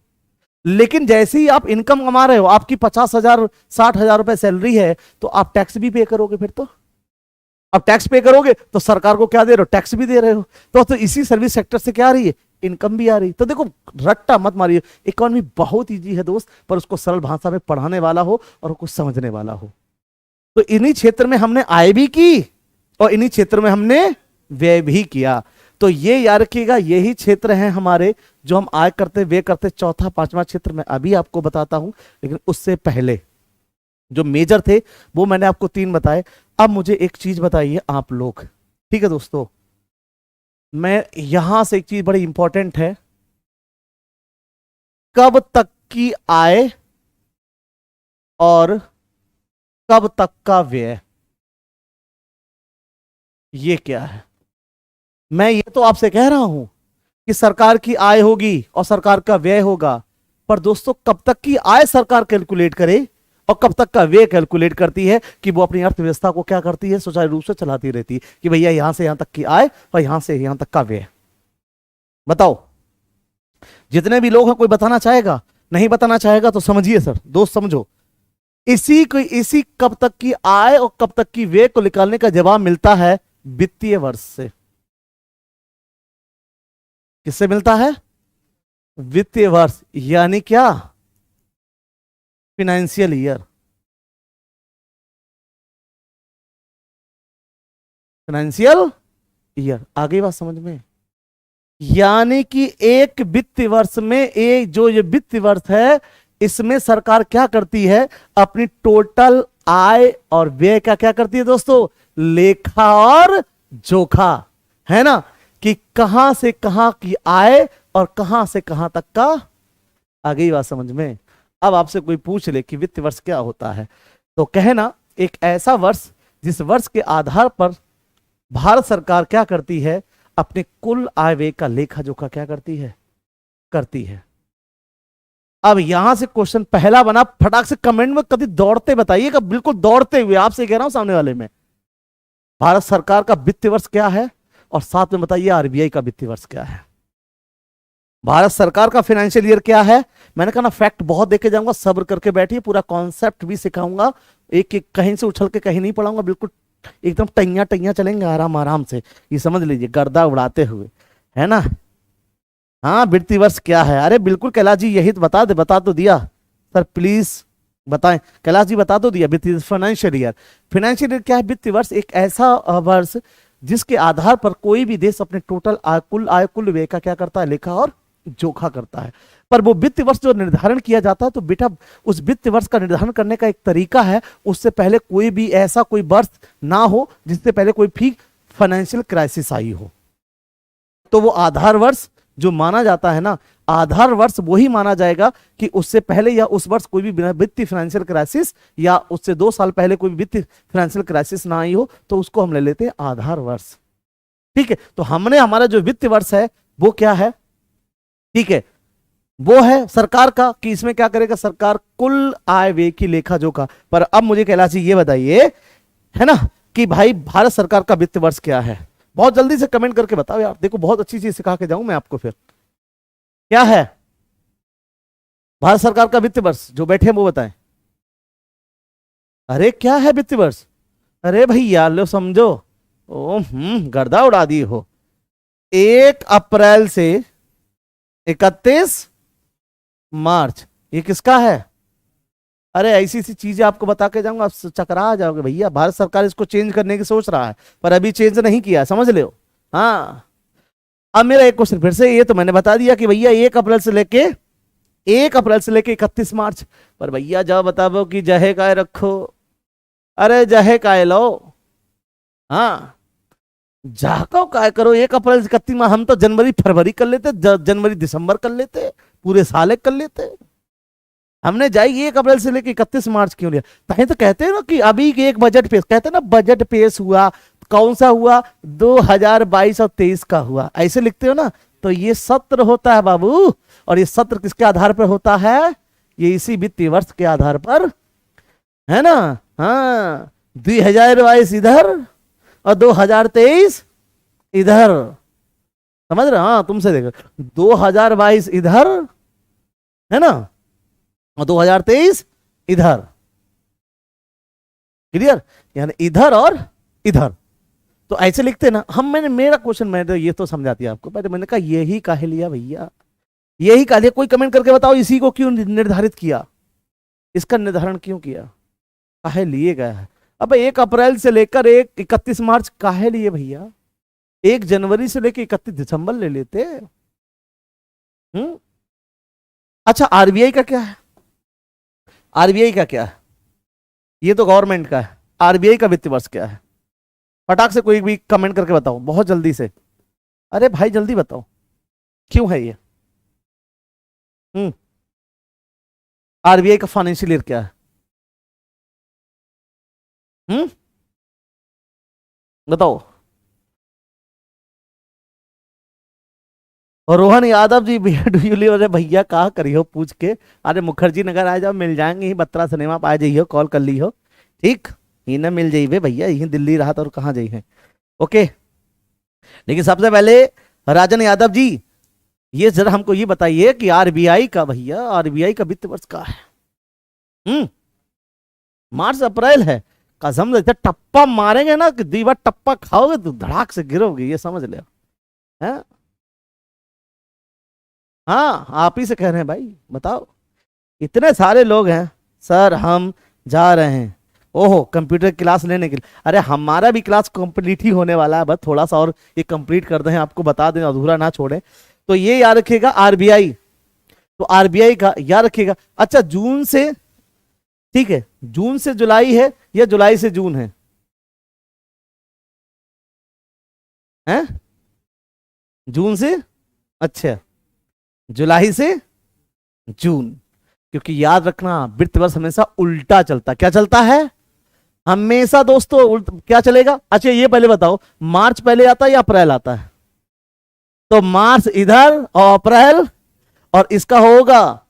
लेकिन जैसे ही आप इनकम कमा रहे हो, आपकी 50,000 60,000 रुपए सैलरी है, तो आप टैक्स भी पे करोगे। फिर तो आप टैक्स पे करोगे तो सरकार को क्या दे रहे हो? टैक्स भी दे रहे हो। तो इसी सर्विस सेक्टर से क्या आ रही है? इनकम भी आ रही। तो देखो, रट्टा मत मारिए, इकोनॉमी बहुत इजी है दोस्त, पर उसको सरल भाषा में पढ़ाने वाला हो और कुछ समझने वाला हो। तो इन्हीं क्षेत्र में हमने आय भी की और इन्हीं क्षेत्र में हमने व्यय भी किया। तो ये याद रखिएगा, यही क्षेत्र हैं हमारे जो हम आय करते व्यय करते। चौथा पांचवा क्षेत्र मैं अभी आपको बताता हूं, लेकिन उससे पहले जो मेजर थे वो मैंने आपको 3 बताए। अब मुझे एक चीज बताइए आप लोग, ठीक है दोस्तों, मैं यहां से एक चीज बड़ी इंपॉर्टेंट है, कब तक की आय और कब तक का व्यय, ये क्या है? मैं ये तो आपसे कह रहा हूं कि सरकार की आय होगी और सरकार का व्यय होगा, पर दोस्तों कब तक की आय सरकार कैलकुलेट करे और कब तक का व्यय कैलकुलेट करती है, कि वो अपनी अर्थव्यवस्था को क्या करती है? सुचारू रूप से चलाती रहती है, कि भैया यहां से यहां तक की आय और यहां से यहां तक का व्यय। बताओ, जितने भी लोग हैं, कोई बताना चाहेगा? नहीं बताना चाहेगा तो समझिए सर, दोस्त समझो, इसी कब तक की आय और कब तक की व्यय को निकालने का जवाब मिलता है वित्तीय वर्ष से। किससे मिलता है? वित्तीय वर्ष यानी क्या? Financial year. फाइनेंशियल ईयर, आगे बात समझ में? यानी कि एक वित्तीय वर्ष में, एक जो ये वित्तीय वर्ष है, इसमें सरकार क्या करती है? अपनी टोटल आय और व्यय का क्या करती है दोस्तों? लेखा और जोखा, है ना, कि कहां से कहां की आय और कहां से कहां तक का। आ गई बात समझ में? अब आपसे कोई पूछ ले कि वित्तीय वर्ष क्या होता है, तो कहना एक ऐसा वर्ष जिस वर्ष के आधार पर भारत सरकार क्या करती है? अपने कुल आय व्यय का लेखा जोखा क्या करती है। अब यहां से क्वेश्चन पहला बना, फटाक से कमेंट में कभी दौड़ते बताइएगा, बिल्कुल दौड़ते हुए, आपसे कह रहा हूं सामने वाले में। भारत सरकार का वित्तीय वर्ष क्या है, और साथ में बताइए आरबीआई का वित्तीय वर्ष क्या है। भारत सरकार का फाइनेंशियल ईयर क्या है? मैंने कहा ना, फैक्ट बहुत देखे जाऊंगा, सब्र करके बैठिए, पूरा कॉन्सेप्ट भी सिखाऊंगा, एक एक कहीं से उछल के कहीं नहीं पढ़ाऊंगा, बिल्कुल एकदम टैया टैया चलेंगे आराम आराम से, ये समझ लीजिए, गर्दा उड़ाते हुए, है ना। हाँ, वित्तीय वर्ष क्या है? अरे बिल्कुल कैलाश जी, यही तो बता तो दिया सर, प्लीज बताएं। कैलाश जी बता तो दिया, वित्तीय फाइनेंशियल ईयर। फाइनेंशियल ईयर क्या है? वित्तीय वर्ष एक ऐसा वर्ष जिसके आधार पर कोई भी देश अपने टोटल आय कुल व्यय का क्या करता है? लेखा और जोखा करता है। पर वो वित्तीय वर्ष जो निर्धारण किया जाता है, तो बेटा उस वित्तीय वर्ष का निर्धारण करने का एक तरीका है, उससे पहले कोई भी ऐसा कोई वर्ष ना हो जिससे पहले कोई भी फाइनेंशियल क्राइसिस आई हो। तो वो आधार वर्ष जो माना जाता है ना, आधार वर्ष वही माना जाएगा कि उससे पहले या उस वर्ष कोई भी वित्तीय फाइनेंशियल क्राइसिस, या उससे 2 साल पहले कोई वित्तीय फाइनेंशियल क्राइसिस ना आई हो, तो उसको हम ले लेते हैं आधार वर्ष। ठीक है, तो हमने हमारा जो वित्तीय वर्ष है वो क्या है? ठीक है, वो है सरकार का, कि इसमें क्या करेगा सरकार? कुल आय व्यय की लेखा जोखा। पर अब मुझे कैलाश जी ये बताइए, है ना, कि भाई भारत सरकार का वित्तीय वर्ष क्या है? बहुत जल्दी से कमेंट करके बताओ यार, देखो बहुत अच्छी चीज सिखा के जाऊं मैं आपको। फिर क्या है भारत सरकार का वित्तीय वर्ष? जो बैठे हैं वो बताएं। अरे क्या है वित्तीय वर्ष? अरे भैया लो समझो। ओ गर्दा उड़ा दी हो। 1 अप्रैल से 31 मार्च, ये किसका है? अरे ऐसी सी चीजें आपको बता के जाऊंगा, आप चकरा जाओगे भैया। भारत सरकार इसको चेंज करने की सोच रहा है, पर अभी चेंज नहीं किया, समझ लो। हाँ, अब मेरा एक क्वेश्चन फिर से, ये तो मैंने बता दिया कि भैया 1 अप्रैल से लेके 31 मार्च। पर भैया जाओ बताओ कि जहे काय रखो। अरे जहे काय लो। हाँ, जाको काय करो। 1 अप्रैल से 31 मार्च, हम तो जनवरी फरवरी कर लेते, जनवरी दिसंबर कर लेते, पूरे साल कर लेते। हमने जाएगी 1 अप्रैल से लेकर 31 मार्च क्यों लिया? ताकि तो कहते हैं ना कि अभी एक बजट पेश, कहते हैं ना बजट पेश हुआ, कौन सा हुआ? 2022 और 23 का हुआ, ऐसे लिखते हो ना। तो ये सत्र होता है बाबू, और ये सत्र किसके आधार पर होता है? ये इसी वित्तीय वर्ष के आधार पर, है ना। हाँ, 2022 इधर और 2023 इधर, समझ रहे? हाँ, तुमसे देखो, 2022 इधर, है ना, और 2023 इधर। क्लियर? यानी इधर और इधर, तो ऐसे लिखते ना हम। मेरा क्वेश्चन मैंने ये तो समझा दिया आपको, पहले मैंने कहा यही काहे लिया भैया, यही काहे लिया? कोई कमेंट करके बताओ इसी को क्यों निर्धारित किया, इसका निर्धारण क्यों किया, काहे लिए गया है? अब 1 अप्रैल से लेकर 31 मार्च काहे लिए भैया? 1 जनवरी से लेकर 31 दिसंबर ले लेते। अच्छा, आरबीआई का क्या है? आरबीआई का क्या है? ये तो गवर्नमेंट का है। आरबीआई का वित्तीय वर्ष क्या है? फटाक से कोई भी कमेंट करके बताओ, बहुत जल्दी से। अरे भाई जल्दी बताओ, क्यों है ये? आरबीआई का फाइनेंशियल ईयर क्या है? बताओ। और रोहन यादव जी, भैया डू यू लिव? अरे भैया कहा करियो पूछ के। अरे मुखर्जी नगर आ जाओ, मिल जाएंगे ही, बत्रा सिनेमा पा जाइयो, कॉल कर ली हो। ठीक, ही ना मिल जाइए भैया, यही दिल्ली रहा और कहाँ जाइए। ओके, लेकिन सबसे पहले राजन यादव जी, ये जरा हमको ये बताइए कि आरबीआई का, भैया आरबीआई का वित्त वर्ष का है? मार्च अप्रैल है? कसम से टप्पा मारेंगे ना, कि दीवार टप्पा खाओगे तो धड़ाक से गिरोगे, ये समझ ले। हैं? हाँ आप ही से कह रहे हैं भाई, बताओ। इतने सारे लोग हैं सर, हम जा रहे हैं ओहो कंप्यूटर क्लास लेने के लिए। अरे हमारा भी क्लास कंप्लीट ही होने वाला है, बस थोड़ा सा और ये कंप्लीट कर दें, आपको बता दें, अधूरा ना छोड़ें। तो ये याद रखिएगा आरबीआई, तो आरबीआई का याद रखिएगा। अच्छा जून से, ठीक है, जून से जुलाई है या जुलाई से जून है? हैं? जून से, अच्छा, जुलाई से जून। क्योंकि याद रखना वित्त वर्ष हमेशा उल्टा चलता, क्या चलता है हमेशा दोस्तों? क्या चलेगा? अच्छा ये पहले बताओ, मार्च पहले आता है या अप्रैल आता है? तो मार्च इधर और अप्रैल, और इसका होगा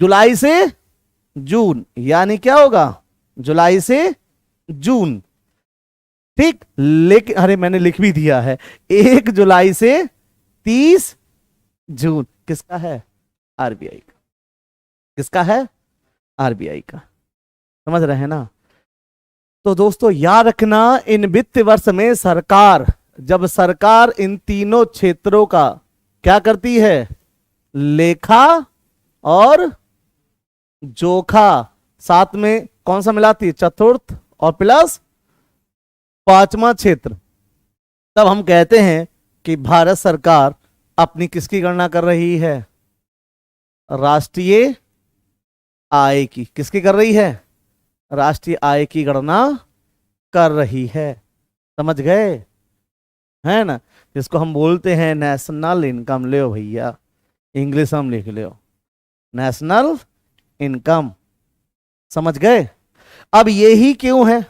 जुलाई से जून, यानी क्या होगा जुलाई से जून। ठीक, लेकिन अरे मैंने लिख भी दिया है, 1 जुलाई से 30 जून किसका है? आरबीआई का। किसका है? आरबीआई का। समझ रहे हैं ना? तो दोस्तों याद रखना, इन वित्त वर्ष में सरकार, जब सरकार इन तीनों क्षेत्रों का क्या करती है, लेखा और जोखा, साथ में कौन सा मिलाती है, चतुर्थ और प्लस पांचवा क्षेत्र, तब हम कहते हैं कि भारत सरकार अपनी किसकी गणना कर रही है? राष्ट्रीय आय की। किसकी कर रही है? राष्ट्रीय आय की गणना कर रही है। समझ गए? है ना? जिसको हम बोलते हैं नेशनल इनकम। ले भैया, इंग्लिश हम लिख लो, नेशनल इनकम। समझ गए? अब यही क्यों है,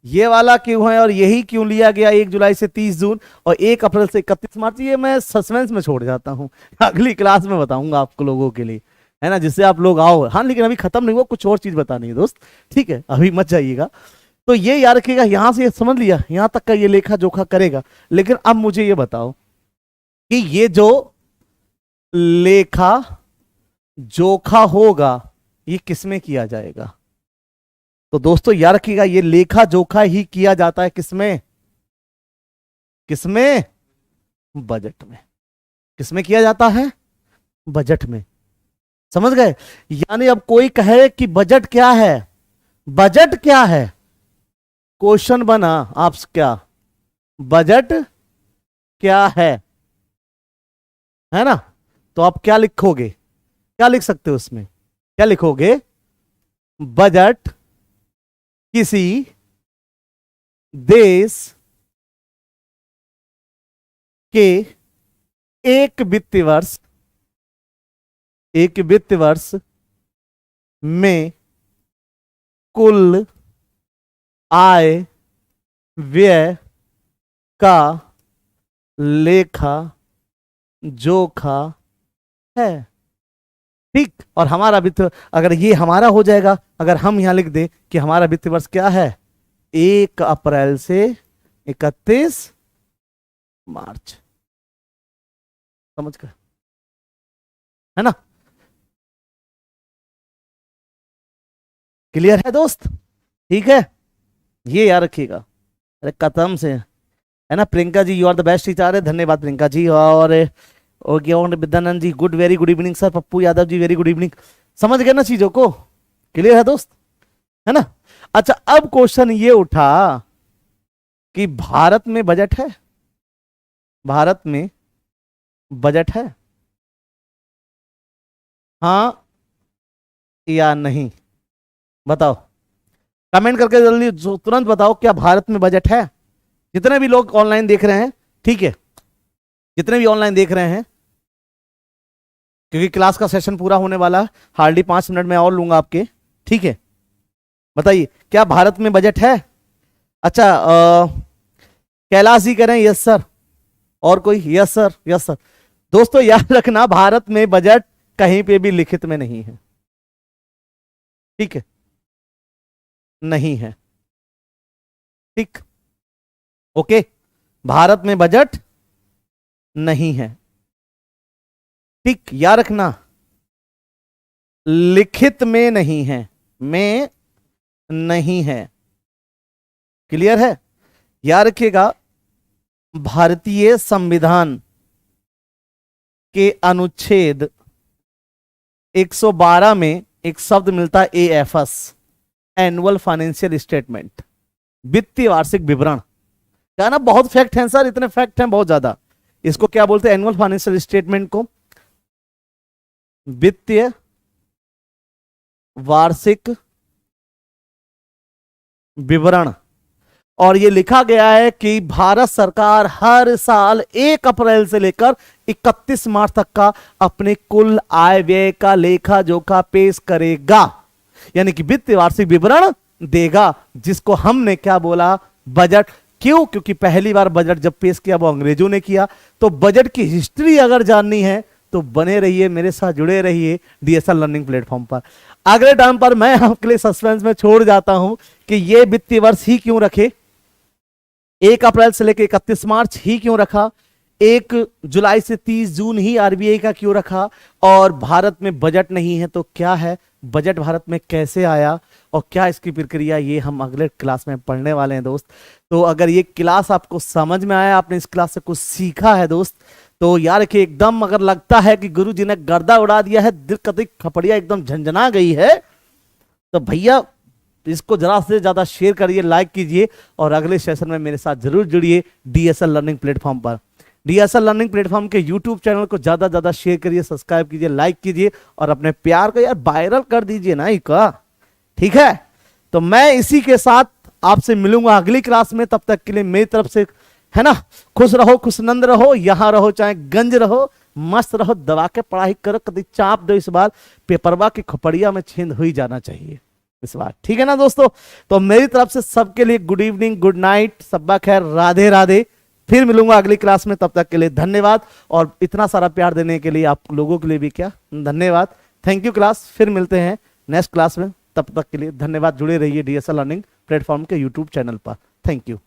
ये वाला क्यों है और यही क्यों लिया गया 1 जुलाई से 30 जून और 1 अप्रैल से 31 मार्च, ये मैं सस्पेंस में छोड़ जाता हूं, अगली क्लास में बताऊंगा आपको लोगों के लिए, है ना, जिससे आप लोग आओ। हाँ लेकिन अभी खत्म नहीं हुआ, कुछ और चीज बतानी है दोस्त, ठीक है, अभी मत जाइएगा। तो ये याद रखिएगा, यहां से समझ लिया, यहां तक का ये लेखा जोखा करेगा। लेकिन अब मुझे ये बताओ कि ये जो लेखा जोखा होगा ये किसमें किया जाएगा? तो दोस्तों याद रखिएगा, ये लेखा जोखा ही किया जाता है किसमें? किसमें? बजट में। किसमें किया जाता है? बजट में। समझ गए? यानी अब कोई कहे कि बजट क्या है, बजट क्या है, क्वेश्चन बना आप क्या, बजट क्या है ना? तो आप क्या लिखोगे, क्या लिख सकते हो उसमें, क्या लिखोगे? बजट किसी देश के एक वित्तीय वर्ष, एक वित्तीय वर्ष में कुल आय व्यय का लेखा जोखा है। ठीक, और हमारा वित्त, अगर ये हमारा हो जाएगा, अगर हम यहां लिख दें कि हमारा वित्तीय वर्ष क्या है, 1 अप्रैल से 31 मार्च। समझ गए? है ना? क्लियर है दोस्त? ठीक है, ये याद रखिएगा। अरे कदम से, है ना? Priyanka ji you are the best teacher है, धन्यवाद प्रियंका जी। और ओके, और Vidyanand ji good, very good evening sir. Pappu Yadav ji very good evening. समझ गए ना चीजों को? क्लियर है दोस्त? है ना? अच्छा अब क्वेश्चन ये उठा कि भारत में बजट है, भारत में बजट है, हाँ या नहीं? बताओ, कमेंट करके जल्दी तुरंत बताओ, क्या भारत में बजट है? जितने भी लोग ऑनलाइन देख रहे हैं, ठीक है, जितने भी ऑनलाइन देख रहे हैं, क्योंकि क्लास का सेशन पूरा होने वाला है, हार्डली 5 मिनट में और लूंगा आपके, ठीक है? बताइए क्या भारत में बजट है? अच्छा कैलाश जी कह रहे हैं यस सर, और कोई? Yes sir, yes sir. दोस्तों याद रखना, भारत में बजट कहीं पे भी लिखित में नहीं है, ठीक है, नहीं है, ठीक, ओके, भारत में बजट नहीं है, ठीक, याद रखना, लिखित में नहीं है, में नहीं है। क्लियर है? याद रखिएगा, भारतीय संविधान के अनुच्छेद 112 में एक शब्द मिलता है एएफएस, एनुअल फाइनेंशियल स्टेटमेंट, वित्तीय वार्षिक विवरण। क्या ना, बहुत फैक्ट हैं सर, इतने फैक्ट हैं बहुत ज्यादा। इसको क्या बोलते हैं? एनुअल फाइनेंशियल स्टेटमेंट को वित्तीय वार्षिक विवरण। और ये लिखा गया है कि भारत सरकार हर साल 1 अप्रैल से लेकर 31 मार्च तक का अपने कुल आय व्यय का लेखा जोखा पेश करेगा, यानी कि वित्तीय वार्षिक विवरण देगा, जिसको हमने क्या बोला? बजट। क्यों? क्योंकि पहली बार बजट जब पेश किया वो अंग्रेजों ने किया। तो बजट की हिस्ट्री अगर जाननी है तो बने रहिए, मेरे साथ जुड़े रहिए डीएसएल लर्निंग प्लेटफॉर्म पर। अगले टाइम पर मैं आपके लिए सस्पेंस में छोड़ जाता हूं कि ये वित्तीय वर्ष ही क्यों रखे, 1 अप्रैल से लेकर 31 मार्च ही क्यों रखा, 1 जुलाई से 30 जून ही आरबीआई का क्यों रखा, और भारत में बजट नहीं है तो क्या है, बजट भारत में कैसे आया और क्या इसकी प्रक्रिया, ये हम अगले क्लास में पढ़ने वाले हैं दोस्त। तो अगर ये क्लास आपको समझ में आया, आपने इस क्लास से कुछ सीखा है दोस्त, तो यार कि एकदम अगर लगता है कि गुरु जी ने गर्दा उड़ा दिया है, दिल कतई खपड़िया एकदम झंझना गई है, तो भैया इसको जरा से ज्यादा शेयर करिए, लाइक कीजिए, और अगले सेशन में मेरे साथ जरूर जुड़िए डीएसएल लर्निंग प्लेटफॉर्म पर। डीएसएल लर्निंग प्लेटफॉर्म के यूट्यूब चैनल को ज्यादा ज्यादा शेयर करिए, सब्सक्राइब कीजिए, लाइक कीजिए, और अपने प्यार को यार वायरल कर दीजिए ना का, ठीक है। तो मैं इसी के साथ आपसे मिलूंगा अगली क्लास में। तब तक के लिए मेरी तरफ से, है ना, खुश रहो, खुशनंद रहो, यहां रहो चाहे गंज रहो, मस्त रहो, दबा के पढ़ाई करो, कभी चाप दो, इस बार पेपरवा की खोपड़िया में छेद हो ही जाना चाहिए इस बार, ठीक है ना दोस्तों। तो मेरी तरफ से सबके लिए गुड इवनिंग, गुड नाइट, सब्बा खैर, राधे राधे। फिर मिलूंगा अगली क्लास में, तब तक के लिए धन्यवाद, और इतना सारा प्यार देने के लिए आप लोगों के लिए भी क्या धन्यवाद। थैंक यू क्लास, फिर मिलते हैं नेक्स्ट क्लास में, तब तक के लिए धन्यवाद। जुड़े रहिए डीएसएल लर्निंग प्लेटफॉर्म के यूट्यूब चैनल पर। Thank you.